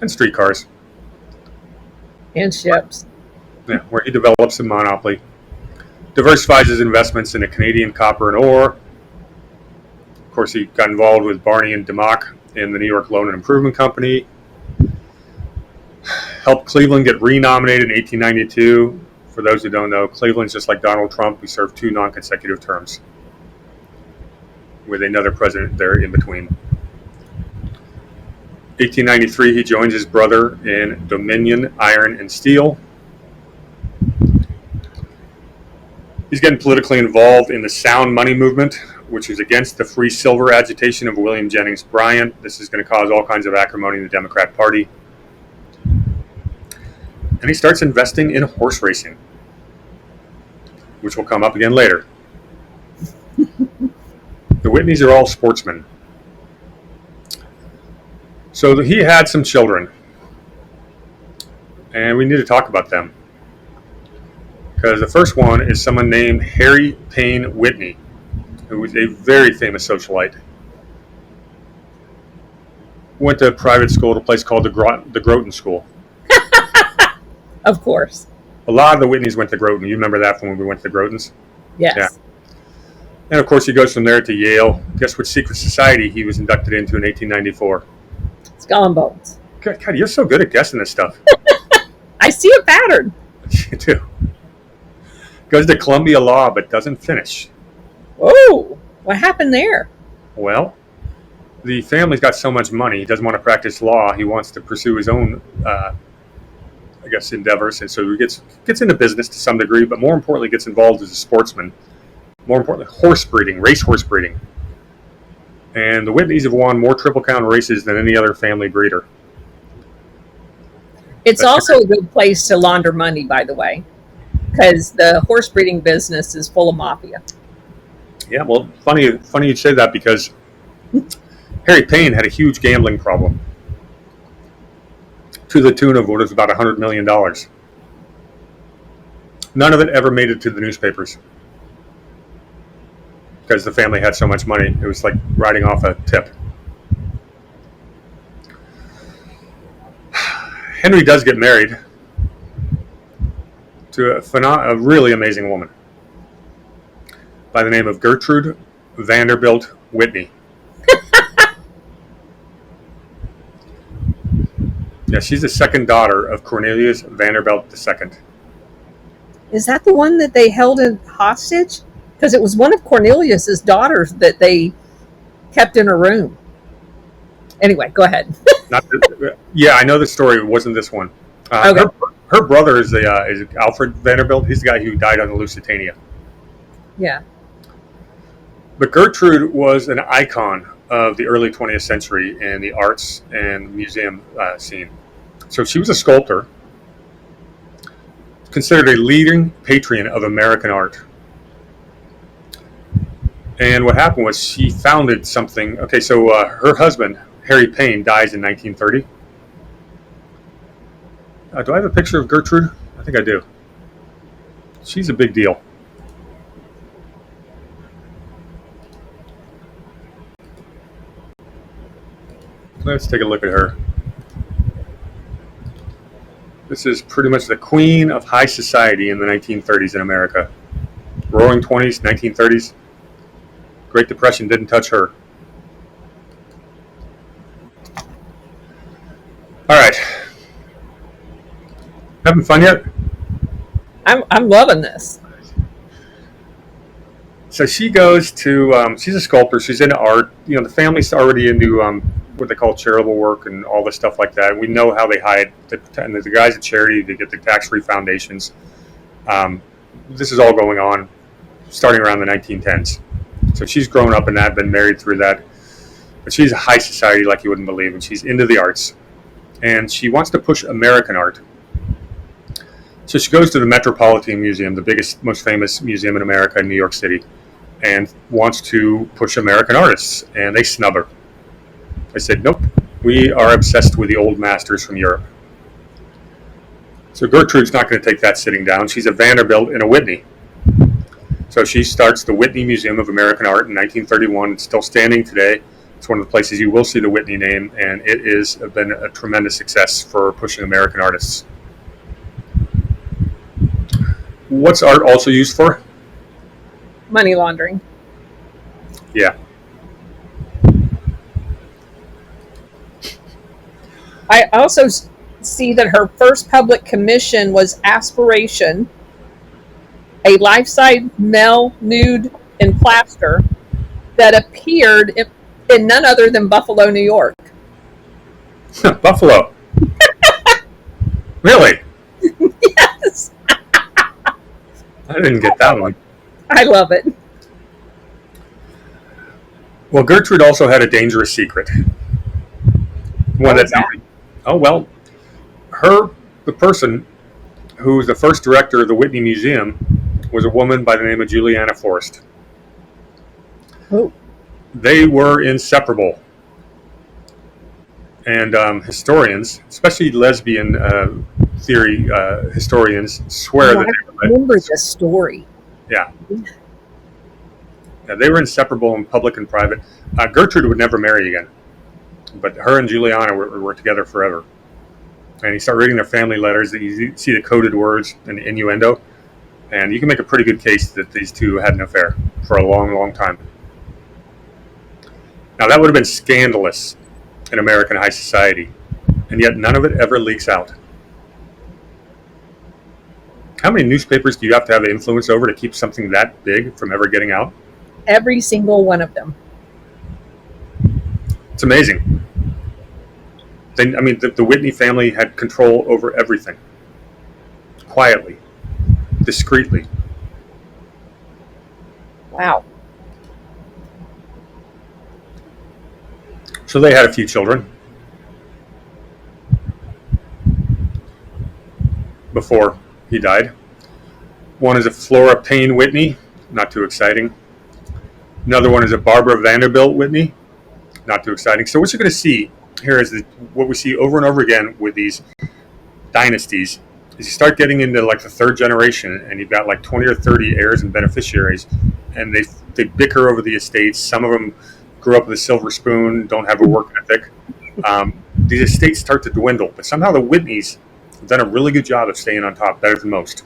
and streetcars. And ships. Yeah, where he develops a monopoly, diversifies his investments into Canadian copper and ore. Of course, he got involved with Barney and DeMock in the New York Loan and Improvement Company. Helped Cleveland get renominated in 1892. For those who don't know, Cleveland's just like Donald Trump. He served 2 non-consecutive terms, with another president there in between. 1893, he joins his brother in Dominion Iron and Steel. He's getting politically involved in the Sound Money movement, which is against the free silver agitation of William Jennings Bryan. This is going to cause all kinds of acrimony in the Democrat Party. And he starts investing in horse racing, which will come up again later. The Whitneys are all sportsmen. So he had some children, and we need to talk about them. Because the first one is someone named Harry Payne Whitney, who was a very famous socialite. Went to private school at a place called the Groton School. Of course. A lot of the Whitneys went to Groton. You remember that from when we went to the Grotons? Yes. Yeah. And of course, he goes from there to Yale. Guess which secret society he was inducted into in 1894? Skull and Bones. God, you're so good at guessing this stuff. I see a pattern. You do. Goes to Columbia Law, but doesn't finish. Oh, what happened there? Well, the family's got so much money, he doesn't want to practice law. He wants to pursue his own, endeavors. And so he gets into business to some degree, but more importantly, gets involved as a sportsman. More importantly, horse breeding, race horse breeding. And the Whitneys have won more Triple Crown races than any other family breeder. It's also a good place to launder money, by the way, because the horse breeding business is full of mafia. Yeah, well, funny you'd say that, because Harry Payne had a huge gambling problem to the tune of what was about $100 million. None of it ever made it to the newspapers because the family had so much money. It was like riding off a tip. Henry does get married to a really amazing woman by the name of Gertrude Vanderbilt Whitney. Yeah, she's the second daughter of Cornelius Vanderbilt II. Is that the one that they held in hostage? Because it was one of Cornelius's daughters that they kept in a room. Anyway, go ahead. Yeah, I know the story. It wasn't this one. Okay. Her brother is Alfred Vanderbilt. He's the guy who died on the Lusitania. Yeah. But Gertrude was an icon of the early 20th century in the arts and museum scene. So she was a sculptor, considered a leading patron of American art. And what happened was she founded something. Okay, so her husband, Harry Payne, dies in 1930. Do I have a picture of Gertrude? I think I do. She's a big deal. Let's take a look at her. This is pretty much the queen of high society in the 1930s in America. Roaring 20s, 1930s. Great Depression didn't touch her. All right. Having fun yet? I'm loving this. So she goes to, she's a sculptor. She's into art. You know, the family's already into what they call charitable work and all this stuff like that. We know how they hide. And the guys at charity, they get the tax-free foundations. This is all going on starting around the 1910s. So she's grown up in that, been married through that. But she's a high society like you wouldn't believe, and she's into the arts. And she wants to push American art. So she goes to the Metropolitan Museum, the biggest, most famous museum in America in New York City, and wants to push American artists. And they snub her. They said, nope, we are obsessed with the old masters from Europe. So Gertrude's not going to take that sitting down. She's a Vanderbilt and a Whitney. So she starts the Whitney Museum of American Art in 1931. It's still standing today. It's one of the places you will see the Whitney name, and it has been a tremendous success for pushing American artists. What's art also used for? Money laundering. Yeah. I also see that her first public commission was Aspiration, a life-size male nude in plaster that appeared in none other than Buffalo, New York. Buffalo. Really? Yes. I didn't get that one. I love it. Well, Gertrude also had a dangerous secret. One that the person who was the first director of the Whitney Museum was a woman by the name of Juliana Forrest. Oh. They were inseparable. And historians, especially lesbian theory historians, swear that they were. I remember this story. Yeah. Yeah, they were inseparable in public and private. Gertrude would never marry again, but her and Juliana were together forever. And you start reading their family letters, that you see the coded words and the innuendo, and you can make a pretty good case that these two had an affair for a long, long time. Now, that would have been scandalous in American high society, and yet none of it ever leaks out. How many newspapers do you have to have influence over to keep something that big from ever getting out? Every single one of them. It's amazing. The Whitney family had control over everything. Quietly. Discreetly. Wow. So they had a few children before he died. One is a Flora Payne Whitney, not too exciting. Another one is a Barbara Vanderbilt Whitney, not too exciting. So what you're going to see here is what we see over and over again with these dynasties is you start getting into like the third generation, and you've got like 20 or 30 heirs and beneficiaries, and they bicker over the estates. Some of them grew up with a silver spoon, don't have a work ethic. These estates start to dwindle, but somehow the Whitneys have done a really good job of staying on top, better than most.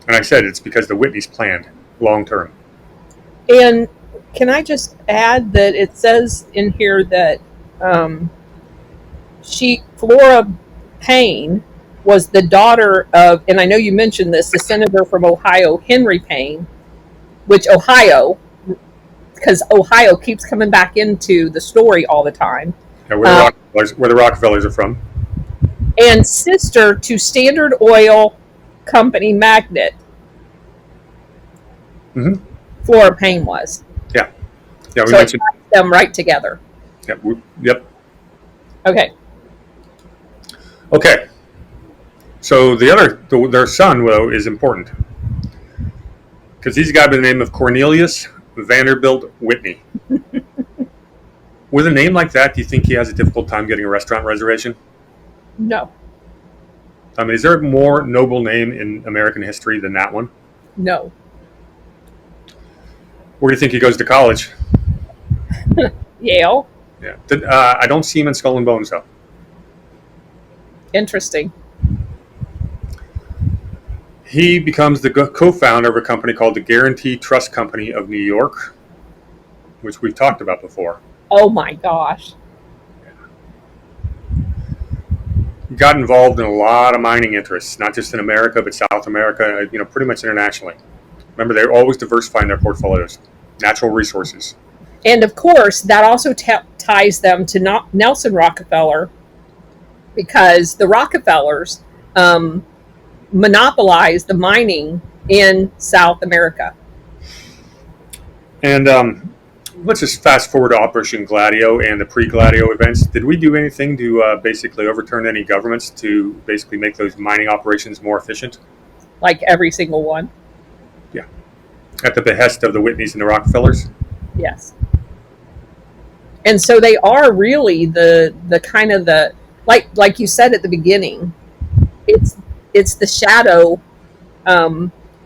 And I said it's because the Whitneys planned long term. And can I just add that it says in here that Flora Payne was the daughter of, and I know you mentioned this, the senator from Ohio, Henry Payne, which because Ohio keeps coming back into the story all the time. Yeah, where the Rockefellers are from. And sister to Standard Oil Company magnate. Mm-hmm. Flora Payne was. Yeah, we so mentioned it ties them right together. Yep. Okay. Okay. So their son, though, is important because he's a guy by the name of Cornelius Vanderbilt Whitney. With a name like that, do you think he has a difficult time getting a restaurant reservation? No. I mean, is there a more noble name in American history than that one? No. Where do you think he goes to college? Yale. Yeah. I don't see him in Skull and Bones, though. Interesting. He becomes the co-founder of a company called the Guarantee Trust Company of New York, which we've talked about before. Oh my gosh. He got involved in a lot of mining interests, not just in America, but South America, pretty much internationally. Remember, they're always diversifying their portfolios, natural resources. And of course, that also ties them to Nelson Rockefeller, because the Rockefellers monopolized the mining in South America. And let's just fast forward to Operation Gladio and the pre-Gladio events. Did we do anything to basically overturn any governments to basically make those mining operations more efficient? Like every single one. Yeah. At the behest of the Whitneys and the Rockefellers? Yes. And so they are really the kind of the, like you said at the beginning, it's the shadow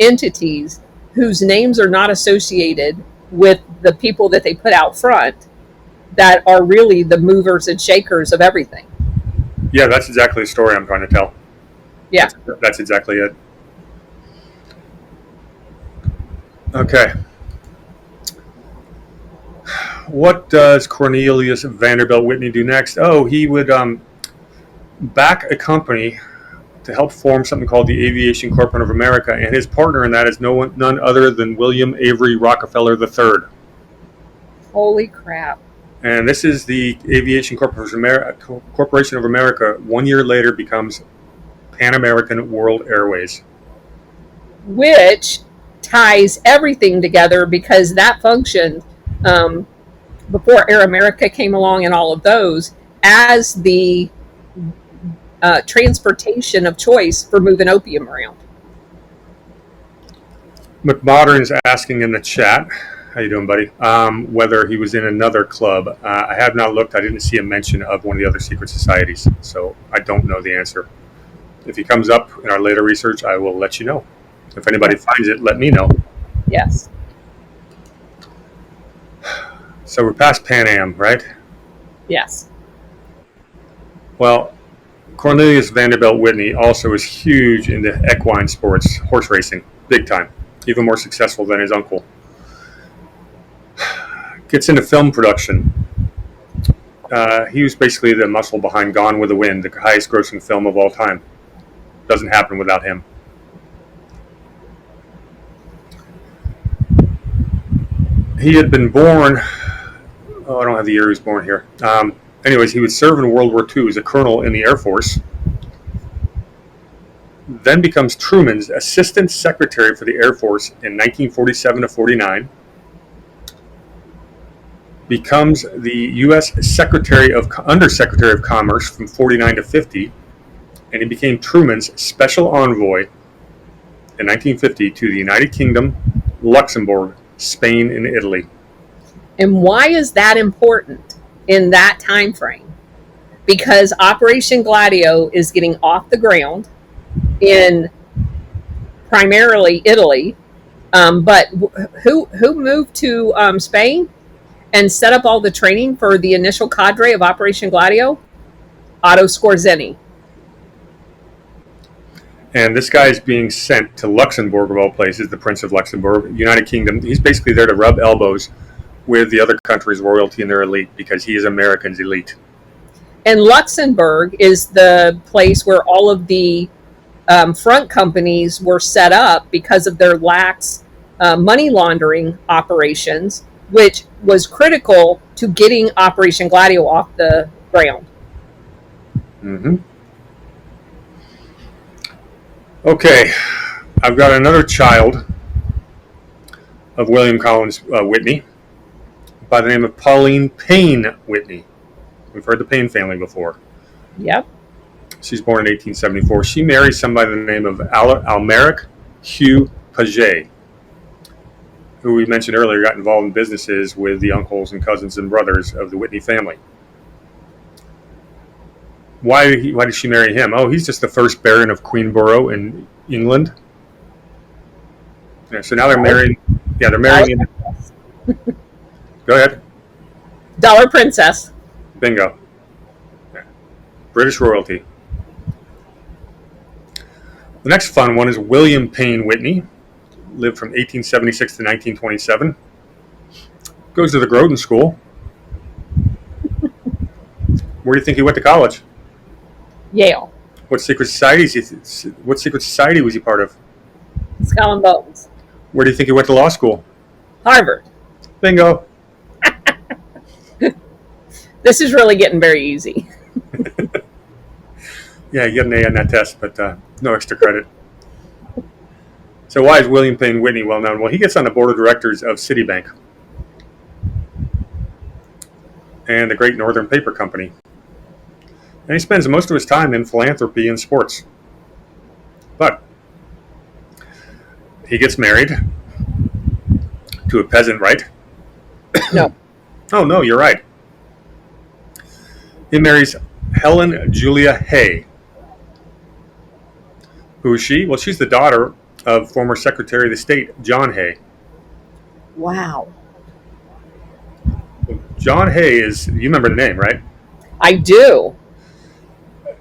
entities whose names are not associated with the people that they put out front that are really the movers and shakers of everything. Yeah, that's exactly the story I'm trying to tell. Yeah. That's exactly it. Okay. What does Cornelius Vanderbilt Whitney do next? Oh, he would back a company to help form something called the Aviation Corporation of America, and his partner in that is none other than William Avery Rockefeller III. Holy crap. And this is the Aviation Corporation of America. 1 year later becomes Pan American World Airways. Which ties everything together, because that functioned before Air America came along and all of those as the transportation of choice for moving opium around. McModern's asking in the chat, how you doing, buddy, whether he was in another club. I have not looked. I didn't see a mention of one of the other secret societies, so I don't know the answer. If he comes up in our later research, I will let you know. If anybody finds it, let me know. Yes. So we're past Pan Am, right? Yes. Well, Cornelius Vanderbilt Whitney also is huge into equine sports, horse racing, big time, even more successful than his uncle. Gets into film production. He was basically the muscle behind Gone with the Wind, the highest grossing film of all time. Doesn't happen without him. He had been born, I don't have the year he was born here. Anyways, he would serve in World War II as a colonel in the Air Force. Then becomes Truman's assistant secretary for the Air Force in 1947 to 49. Becomes the U.S. Undersecretary of Commerce from 49 to 50. And he became Truman's special envoy in 1950 to the United Kingdom, Luxembourg, Spain, and Italy. And why is that important in that time frame? Because Operation Gladio is getting off the ground in primarily Italy, but who moved to Spain and set up all the training for the initial cadre of Operation Gladio? Otto Skorzeny. And this guy is being sent to Luxembourg, of all places, the Prince of Luxembourg, United Kingdom. He's basically there to rub elbows with the other countries' royalty and their elite, because he is Americans' elite. And Luxembourg is the place where all of the front companies were set up because of their lax money laundering operations, which was critical to getting Operation Gladio off the ground. Mm-hmm. Okay, I've got another child of William Collins Whitney by the name of Pauline Payne Whitney. We've heard the Payne family before. Yep. She's born in 1874. She marries somebody by the name of Almeric Hugh Paget, who we mentioned earlier got involved in businesses with the uncles and cousins and brothers of the Whitney family. why did she marry him? Oh, he's just the first Baron of Queenborough in England. Yeah, so now they're marrying. Yeah, they're marrying. Go ahead. Dollar Princess. Bingo. Yeah. British royalty. The next fun one is William Payne Whitney. Lived from 1876 to 1927. Goes to the Groton School. Where do you think he went to college? Yale. What secret society was he part of? Skull and Bones. Where do you think he went to law school? Harvard. Bingo. This is really getting very easy. Yeah, you get an A on that test, but no extra credit. So why is William Payne Whitney well known? Well, he gets on the board of directors of Citibank and the Great Northern Paper Company. And he spends most of his time in philanthropy and sports. But he gets married to a peasant, right? No. Oh, no, you're right. He marries Helen Julia Hay. Who is she? Well, she's the daughter of former Secretary of the State, John Hay. Wow. John Hay is, you remember the name, right? I do.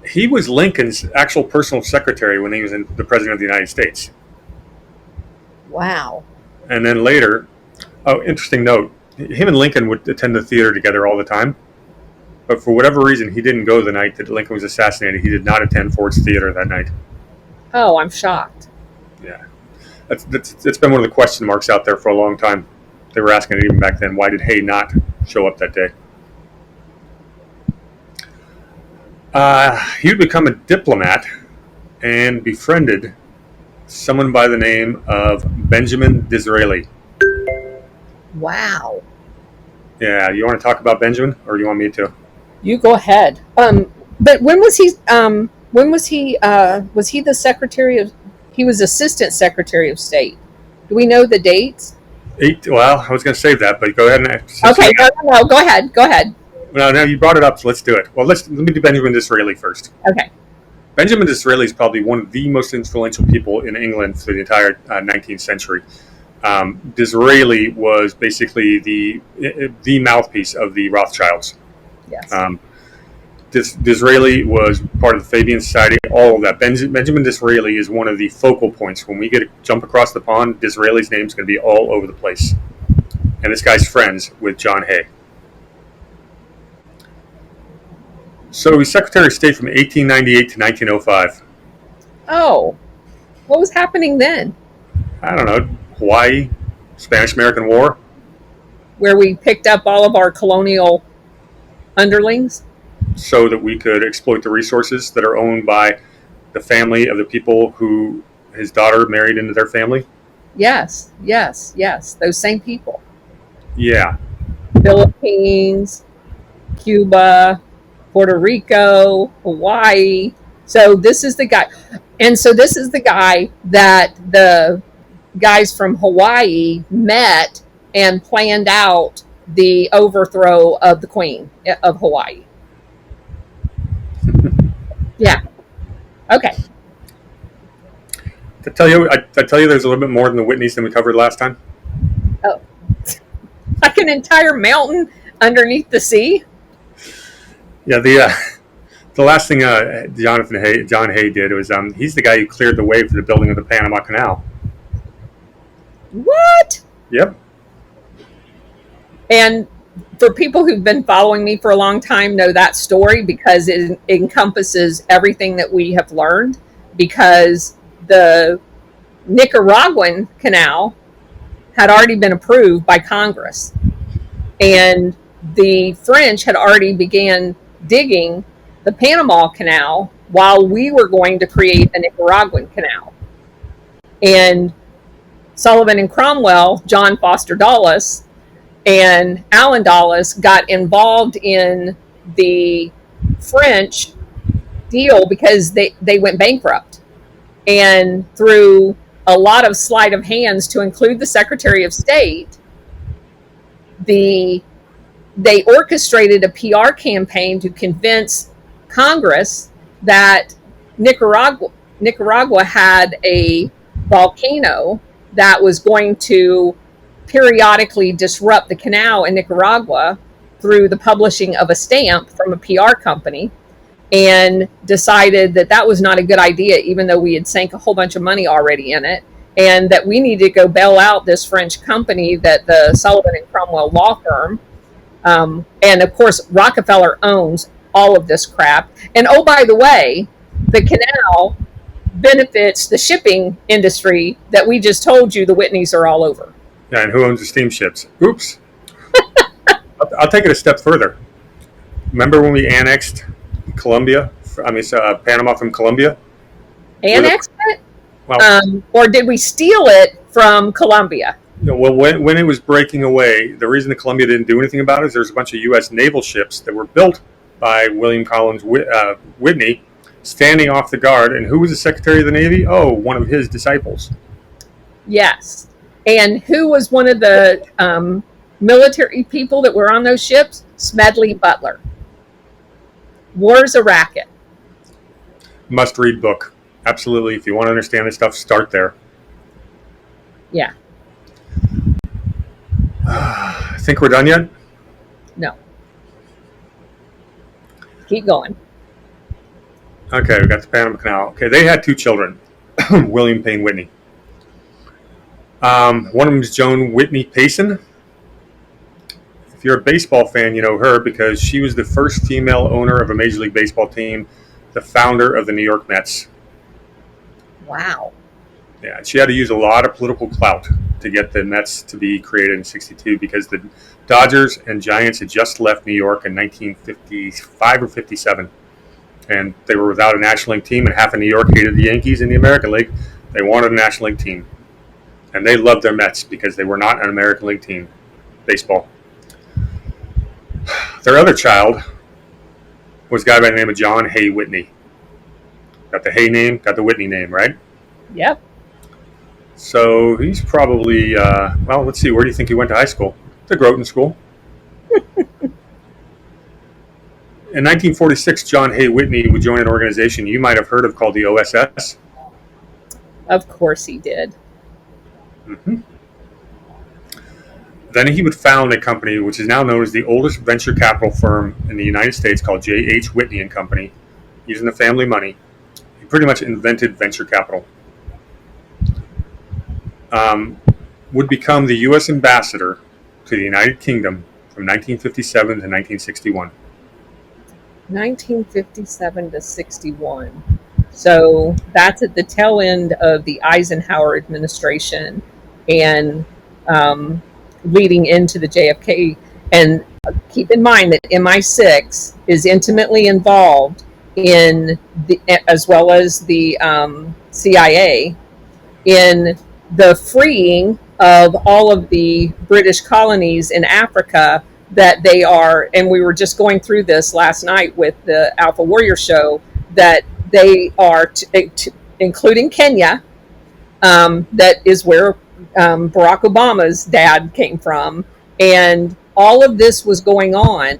He was Lincoln's actual personal secretary when he was the President of the United States. Wow. And then later, oh, interesting note, him and Lincoln would attend the theater together all the time. But for whatever reason, he didn't go the night that Lincoln was assassinated. He did not attend Ford's Theater that night. Oh, I'm shocked. Yeah. It's been one of the question marks out there for a long time. They were asking it even back then, why did Hay not show up that day? He would become a diplomat and befriended someone by the name of Benjamin Disraeli. Wow. Yeah, you want to talk about Benjamin, or do you want me to? You go ahead. But when was he? Was he the Secretary of? He was Assistant Secretary of State. Do we know the dates? Well, I was going to save that, but go ahead and. Okay, no. Go ahead. No, you brought it up, so let's do it. Well, let me do Benjamin Disraeli first. Okay. Benjamin Disraeli is probably one of the most influential people in England for the entire 19th century. Disraeli was basically the mouthpiece of the Rothschilds. Yes. Disraeli was part of the Fabian Society, all of that. Benjamin Disraeli is one of the focal points. When we jump across the pond, Disraeli's name is going to be all over the place. And this guy's friends with John Hay. So he's Secretary of State from 1898 to 1905. Oh, what was happening then? I don't know, Hawaii, Spanish-American War. Where we picked up all of our colonial underlings? So that we could exploit the resources that are owned by the family of the people who his daughter married into their family? Yes. Those same people. Yeah. Philippines, Cuba, Puerto Rico, Hawaii. So this is the guy. And so this is the guy that the guys from Hawaii met and planned out the overthrow of the Queen of Hawaii. Yeah. Okay. I tell you there's a little bit more than the Whitneys than we covered last time. Oh. Like an entire mountain underneath the sea? Yeah, the last thing John Hay did was he's the guy who cleared the way for the building of the Panama Canal. What? Yep. And for people who've been following me for a long time know that story because it encompasses everything that we have learned, because the Nicaraguan canal had already been approved by Congress, and the French had already began digging the Panama Canal while we were going to create a Nicaraguan canal. And Sullivan and Cromwell, John Foster Dulles, and Allen Dulles got involved in the French deal because they went bankrupt. And through a lot of sleight of hands, to include the Secretary of State, they orchestrated a PR campaign to convince Congress that Nicaragua had a volcano that was going to periodically disrupt the canal in Nicaragua through the publishing of a stamp from a PR company, and decided that that was not a good idea, even though we had sank a whole bunch of money already in it, and that we needed to go bail out this French company, that the Sullivan and Cromwell law firm. And of course, Rockefeller owns all of this crap. And oh, by the way, the canal benefits the shipping industry that we just told you the Whitneys are all over. Yeah, and who owns the steamships? Oops. I'll take it a step further. Remember when we annexed Panama from Colombia? Annexed it? Well, or did we steal it from Colombia? well, when it was breaking away, the reason that Colombia didn't do anything about it is there's a bunch of U.S. naval ships that were built by William Collins Whitney, standing off the guard. And who was the Secretary of the Navy? Oh, one of his disciples. Yes. And who was one of the military people that were on those ships? Smedley Butler. War's a racket. Must read book. Absolutely. If you want to understand this stuff, start there. Yeah. Think we're done yet? No. Keep going. Okay, we got the Panama Canal. Okay, they had two children, William Payne Whitney. One of them is Joan Whitney Payson. If you're a baseball fan, you know her because she was the first female owner of a Major League Baseball team, the founder of the New York Mets. Wow. Yeah, she had to use a lot of political clout to get the Mets to be created in '62 because the Dodgers and Giants had just left New York in 1955 or 57. And they were without a National League team, and half of New York hated the Yankees in the American League. They wanted a National League team. And they loved their Mets because they were not an American League team. Baseball. Their other child was a guy by the name of John Hay Whitney. Got the Hay name, got the Whitney name, right? Yep. So he's probably, well, let's see, where do you think he went to high school? The Groton School. In 1946, John Hay Whitney would join an organization you might have heard of called the OSS. Of course he did. Mm-hmm. Then he would found a company which is now known as the oldest venture capital firm in the United States called J.H. Whitney and Company, using the family money. He pretty much invented venture capital. Would become the U.S. ambassador to the United Kingdom from 1957 to 1961. 1957 to 61. So that's at the tail end of the Eisenhower administration and leading into the JFK. And keep in mind that MI6 is intimately involved in as well as the CIA, in the freeing of all of the British colonies in Africa that they are, and we were just going through this last night with the Alpha Warrior show, that they are, including Kenya, that is where Barack Obama's dad came from. And all of this was going on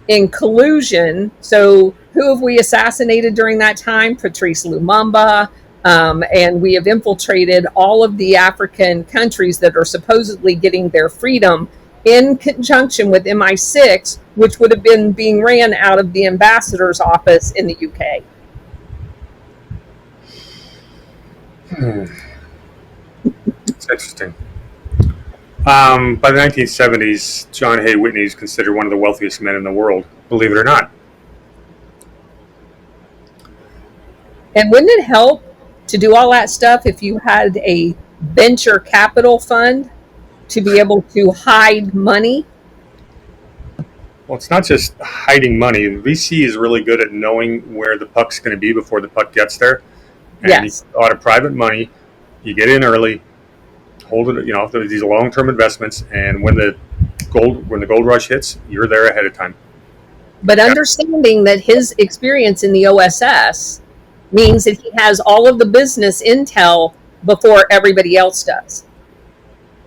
in collusion. So who have we assassinated during that time? Patrice Lumumba. And we have infiltrated all of the African countries that are supposedly getting their freedom in conjunction with MI6, which would have been being ran out of the ambassador's office in the UK. It's interesting. By the 1970s, John Hay Whitney is considered one of the wealthiest men in the world, believe it or not. And wouldn't it help to do all that stuff if you had a venture capital fund to be able to hide money? Well, it's not just hiding money. VC is really good at knowing where the puck's going to be before the puck gets there. And Yes. a lot of private money, you get in early, hold it, these long-term investments, and when the gold rush hits, you're there ahead of time. But understanding that his experience in the OSS means that he has all of the business intel before everybody else does.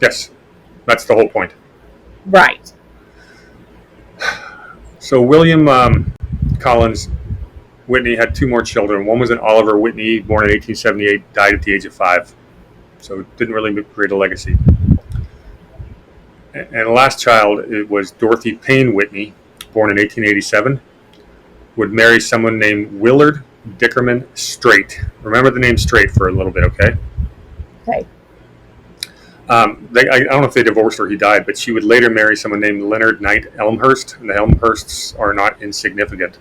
Yes, that's the whole point. Right. So William Collins Whitney had two more children. One was an Oliver Whitney, born in 1878, died at the age of 5. So didn't really create a legacy. And the last child, it was Dorothy Payne Whitney, born in 1887, would marry someone named Willard Dickerman Strait. Remember the name Strait for a little bit, okay? Okay. I don't know if they divorced or he died, but she would later marry someone named Leonard Knight Elmhurst, and the Elmhursts are not insignificant.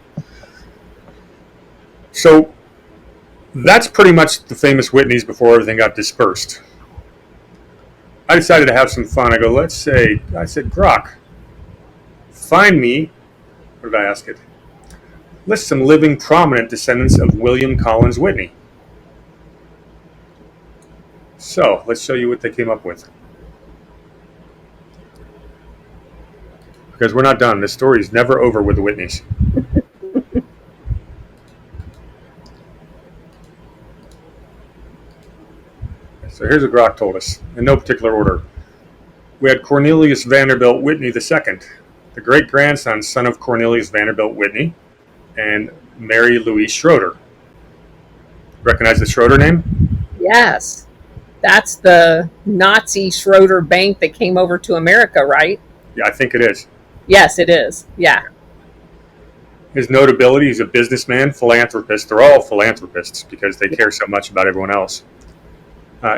So that's pretty much the famous Whitneys before everything got dispersed. I decided to have some fun. I said, Grok, find me, what did I ask it? List some living prominent descendants of William Collins Whitney. So, let's show you what they came up with. Because we're not done. This story is never over with the Whitneys. So here's what Grok told us, in no particular order. We had Cornelius Vanderbilt Whitney II, the great-grandson, son of Cornelius Vanderbilt Whitney, and Mary Louise Schroeder. Recognize the Schroeder name? Yes. That's the Nazi Schroeder Bank that came over to America, right? Yeah, I think it is. Yes, it is. Yeah. His notability, he's a businessman, philanthropist. They're all philanthropists because they care so much about everyone else.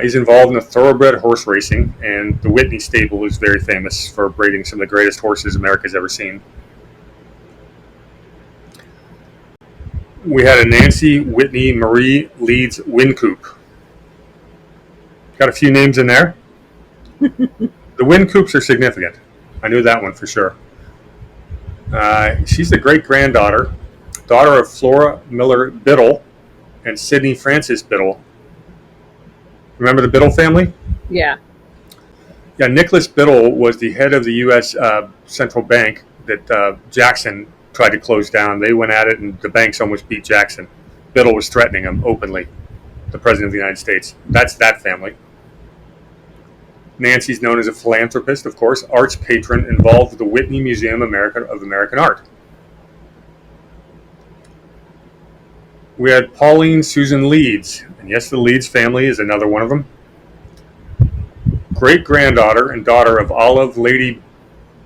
He's involved in the thoroughbred horse racing, and the Whitney stable is very famous for breeding some of the greatest horses America's ever seen. We had a Nancy Whitney Marie Leeds Wynkoop. Got a few names in there. The Wyncoops are significant. I knew that one for sure. She's the great-granddaughter, daughter of Flora Miller Biddle and Sidney Francis Biddle. Remember the Biddle family? Yeah. Yeah, Nicholas Biddle was the head of the U.S. Central Bank that Jackson tried to close down. They went at it, and the banks almost beat Jackson. Biddle was threatening him openly, the President of the United States. That's that family. Nancy's known as a philanthropist, of course, arts patron involved with the Whitney Museum of American Art. We had Pauline Susan Leeds, and yes, the Leeds family is another one of them. Great-granddaughter and daughter of Olive Lady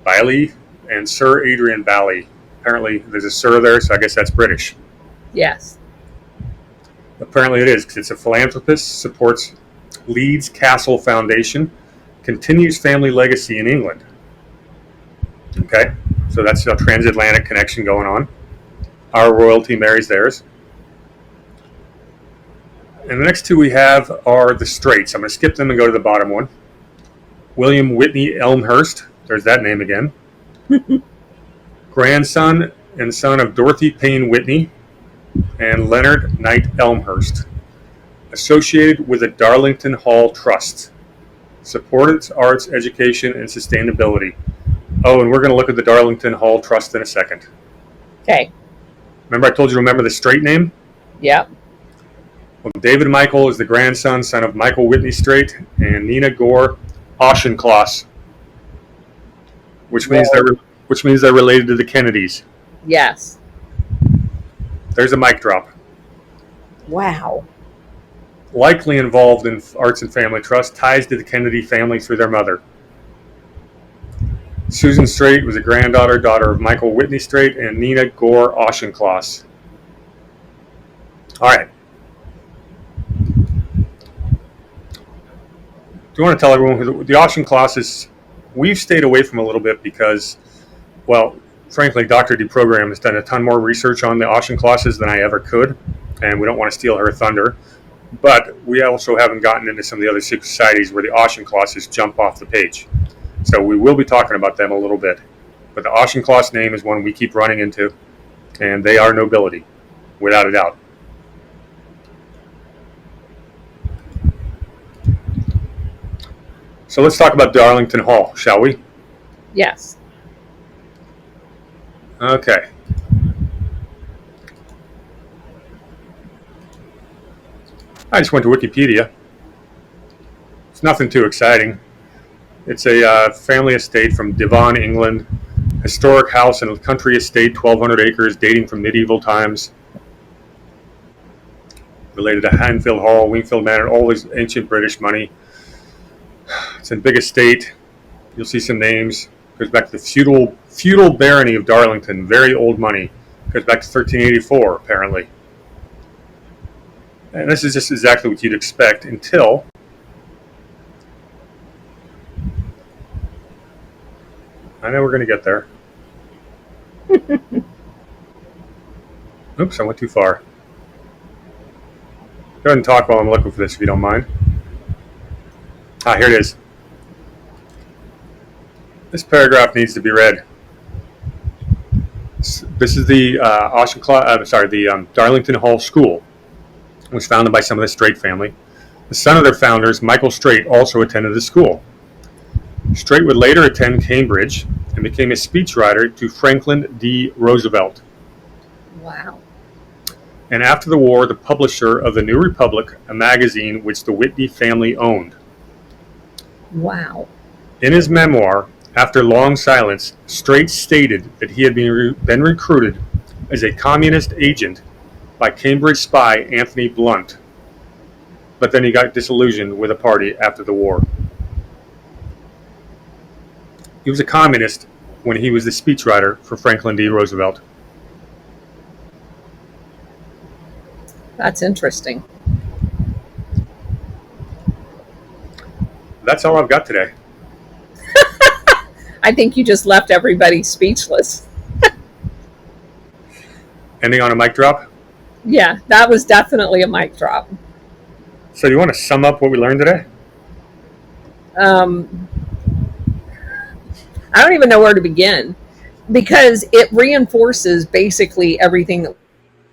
Bailey and Sir Adrian Bally. Apparently, there's a Sir there, so I guess that's British. Yes. Apparently it is, because it's a philanthropist, supports Leeds Castle Foundation, continues family legacy in England. Okay, so that's a transatlantic connection going on. Our royalty marries theirs. And the next two we have are the Straits. I'm going to skip them and go to the bottom one. William Whitney Elmhurst. There's that name again. Grandson and son of Dorothy Payne Whitney and Leonard Knight Elmhurst. Associated with the Darlington Hall Trust. Supports arts, education, and sustainability. Oh, and we're going to look at the Darlington Hall Trust in a second. Okay. Remember I told you to remember the Strait name? Yep. Well, David Michael is the grandson, son of Michael Whitney Strait and Nina Gore Auchincloss, which means they're related to the Kennedys. Yes. There's a mic drop. Wow. Likely involved in arts and family trust, ties to the Kennedy family through their mother. Susan Strait was a granddaughter, daughter of Michael Whitney Strait and Nina Gore Auchincloss. All right. Do you want to tell everyone who the Auchincloss is? We've stayed away from a little bit because, well, frankly, Dr. Deprogram has done a ton more research on the Auchinclosses than I ever could, and we don't want to steal her thunder. But we also haven't gotten into some of the other secret societies where the Auchinclosses jump off the page. So we will be talking about them a little bit. But the Auchincloss name is one we keep running into, and they are nobility, without a doubt. So let's talk about Darlington Hall, shall we? Yes. Okay. I just went to Wikipedia. It's nothing too exciting. It's a family estate from Devon, England. historic house and country estate, 1,200 acres, dating from medieval times, related to Hanfield Hall, Wingfield Manor, all this ancient British money. It's a big estate. You'll see some names. Goes back to the feudal barony of Darlington. Very old money. Goes back to 1384, apparently. And this is just exactly what you'd expect until I know we're going to get there. Oops, I went too far. Go ahead and talk while I'm looking for this, if you don't mind. Here it is. This paragraph needs to be read. This is the Darlington Hall School. It was founded by some of the Strait family. The son of their founders, Michael Strait, also attended the school. Strait would later attend Cambridge and became a speechwriter to Franklin D. Roosevelt. Wow. And after the war, the publisher of the New Republic, a magazine which the Whitney family owned. Wow. In his memoir, After Long Silence, Strait stated that he had been recruited as a communist agent by Cambridge spy Anthony Blunt, but then he got disillusioned with the party after the war. He was a communist when he was the speechwriter for Franklin D. Roosevelt. That's interesting. That's all I've got today. I think you just left everybody speechless. Ending on a mic drop? Yeah, that was definitely a mic drop. So you want to sum up what we learned today? I don't even know where to begin, because it reinforces basically everything that we're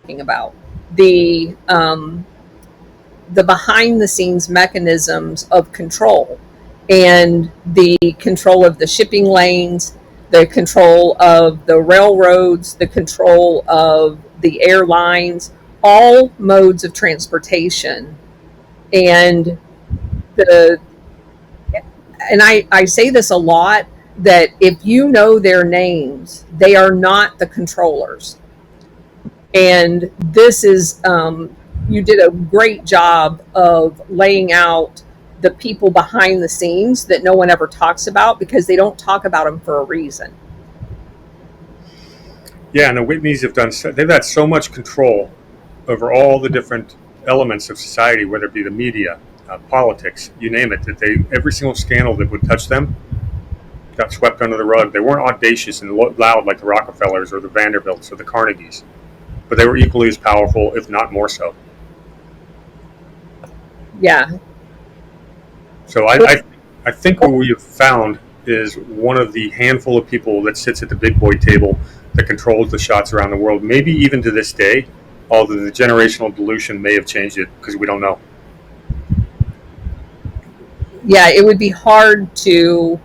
talking about. The behind the scenes mechanisms of control, and the control of the shipping lanes, the control of the railroads, the control of the airlines, all modes of transportation. And I say this a lot, that if you know their names, they are not the controllers. And this is, you did a great job of laying out the people behind the scenes that no one ever talks about, because they don't talk about them for a reason. Yeah, and the Whitneys they've had so much control over all the different elements of society, whether it be the media, politics, you name it, that every single scandal that would touch them got swept under the rug. They weren't audacious and loud like the Rockefellers or the Vanderbilts or the Carnegies, but they were equally as powerful, if not more so. Yeah. So I think what we have found is one of the handful of people that sits at the big boy table that controls the shots around the world, maybe even to this day, although the generational dilution may have changed it, because we don't know. Yeah, it would be hard to,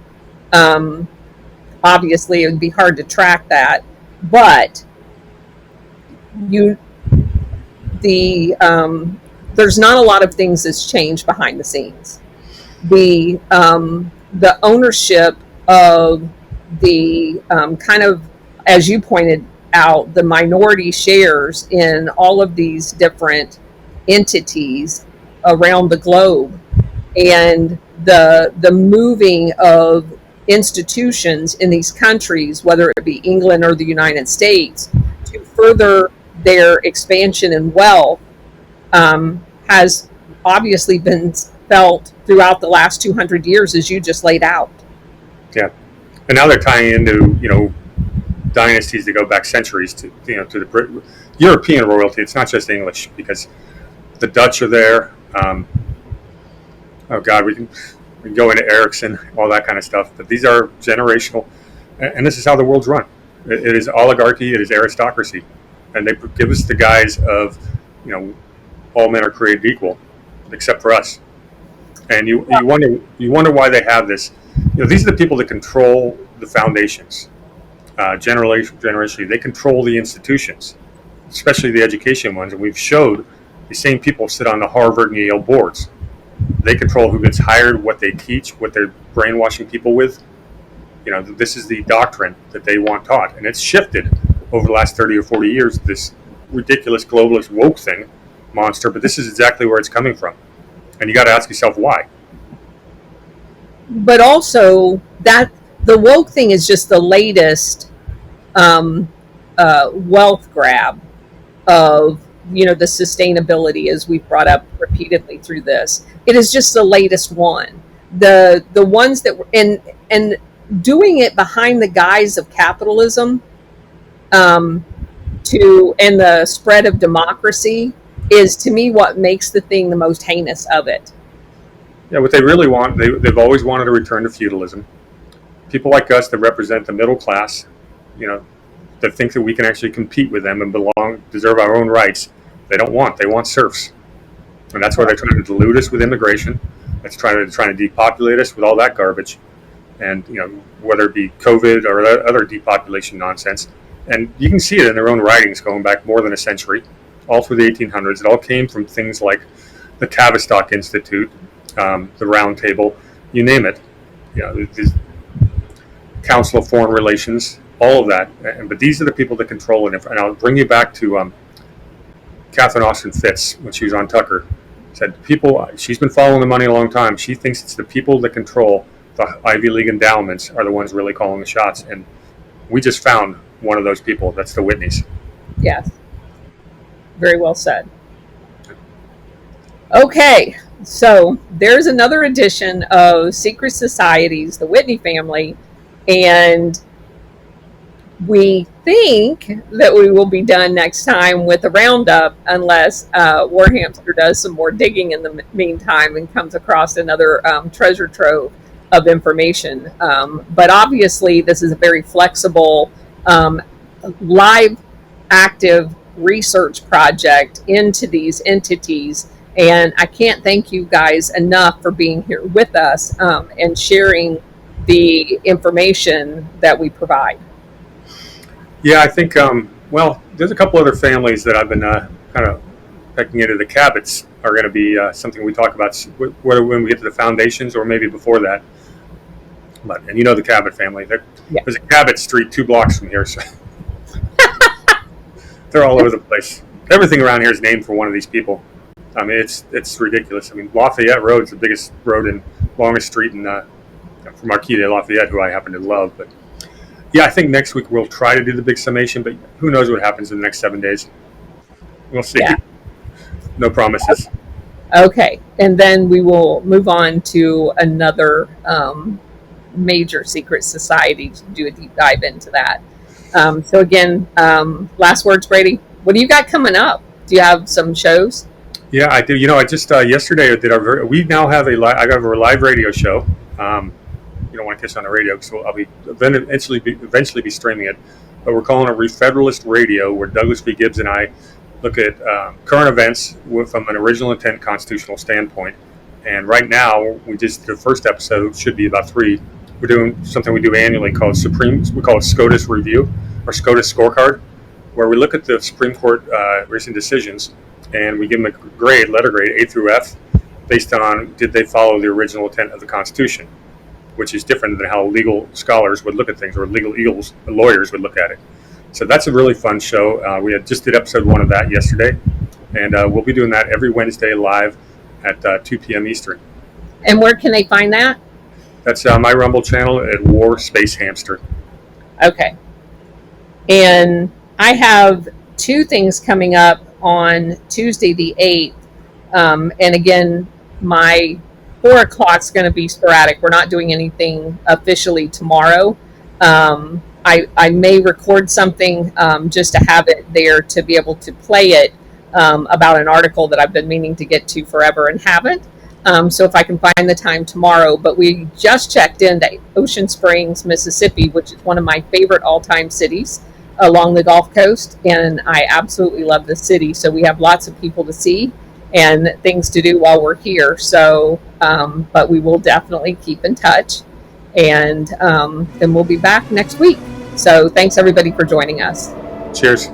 obviously it would be hard to track that, but there's not a lot of things that's changed behind the scenes. The ownership of the kind of, as you pointed out, the minority shares in all of these different entities around the globe, and the moving of institutions in these countries, whether it be England or the United States, to further their expansion and wealth, has obviously been felt throughout the last 200 years, as you just laid out. Yeah, and now they're tying into dynasties that go back centuries to the European royalty. It's not just English, because the Dutch are there. Oh God, we can go into Ericsson, all that kind of stuff. But these are generational, and this is how the world's run. It is oligarchy. It is aristocracy, and they give us the guise of, all men are created equal, except for us. And you wonder why they have this. These are the people that control the foundations. Generationally, they control the institutions, especially the education ones. And we've showed the same people sit on the Harvard and Yale boards. They control who gets hired, what they teach, what they're brainwashing people with. This is the doctrine that they want taught, and it's shifted over the last 30 or 40 years. This ridiculous globalist woke thing monster, but this is exactly where it's coming from, and you got to ask yourself why. But also that the woke thing is just the latest wealth grab of the sustainability, as we've brought up repeatedly through this. It is just the latest one. The ones that were and doing it behind the guise of capitalism and the spread of democracy is, to me, what makes the thing the most heinous of it. Yeah, what they really want, they've always wanted a return to feudalism. People like us that represent the middle class, that think that we can actually compete with them and deserve our own rights, they want serfs. And that's why they're trying to delude us with immigration. That's trying to depopulate us with all that garbage. And, whether it be COVID or other depopulation nonsense. And you can see it in their own writings going back more than a century, all through the 1800s. It all came from things like the Tavistock Institute, the Round Table, you name it. The Council of Foreign Relations, all of that. But these are the people that control it. And I'll bring you back to Catherine Austin Fitts when she was on Tucker. Said she's been following the money a long time. She thinks it's the people that control the Ivy League endowments are the ones really calling the shots. And we just found one of those people. That's the Whitneys. Yes. Very well said. Okay. So there's another edition of Secret Societies, the Whitney family, and we think that we will be done next time with a roundup, unless Warhamster does some more digging in the meantime and comes across another treasure trove of information. But obviously, this is a very flexible, live, active research project into these entities. And I can't thank you guys enough for being here with us and sharing the information that we provide. Yeah, I think, there's a couple other families that I've been kind of pecking into. The Cabots are going to be something we talk about, whether when we get to the foundations or maybe before that. And the Cabot family. There's a Cabot Street 2 blocks from here, so they're all over the place. Everything around here is named for one of these people. I mean, it's ridiculous. I mean, Lafayette Road is the biggest road and longest street from Marquis de Lafayette, who I happen to love. But yeah, I think next week we'll try to do the big summation, but who knows what happens in the next 7 days. We'll see. Yeah. No promises. Okay, and then we will move on to another major secret society to do a deep dive into that. So again, last words, Brady. What do you got coming up? Do you have some shows? Yeah, I do. I just yesterday we now have I got a live radio show. You don't want to catch it on the radio, so I'll be eventually be streaming it. But we're calling it Refederalist Radio, where Douglas V. Gibbs and I look at current events from an original intent constitutional standpoint. And right now, the first episode should be about 3. We're doing something we do annually called we call it SCOTUS Review, or SCOTUS Scorecard, where we look at the Supreme Court recent decisions, and we give them a letter grade, A through F, based on did they follow the original intent of the Constitution, which is different than how legal scholars would look at things, or lawyers would look at it. So that's a really fun show. We just did episode 1 of that yesterday, and we'll be doing that every Wednesday live at 2 p.m. Eastern. And where can they find that? That's my Rumble channel at War Space Hamster. Okay. And I have 2 things coming up on Tuesday the 8th. And again, my 4 o'clock is going to be sporadic. We're not doing anything officially tomorrow. I may record something just to have it there to be able to play it about an article that I've been meaning to get to forever and haven't. So if I can find the time tomorrow. But we just checked into Ocean Springs, Mississippi, which is one of my favorite all-time cities along the Gulf Coast. And I absolutely love the city. So we have lots of people to see and things to do while we're here. So, but we will definitely keep in touch. And then we'll be back next week. So thanks, everybody, for joining us. Cheers.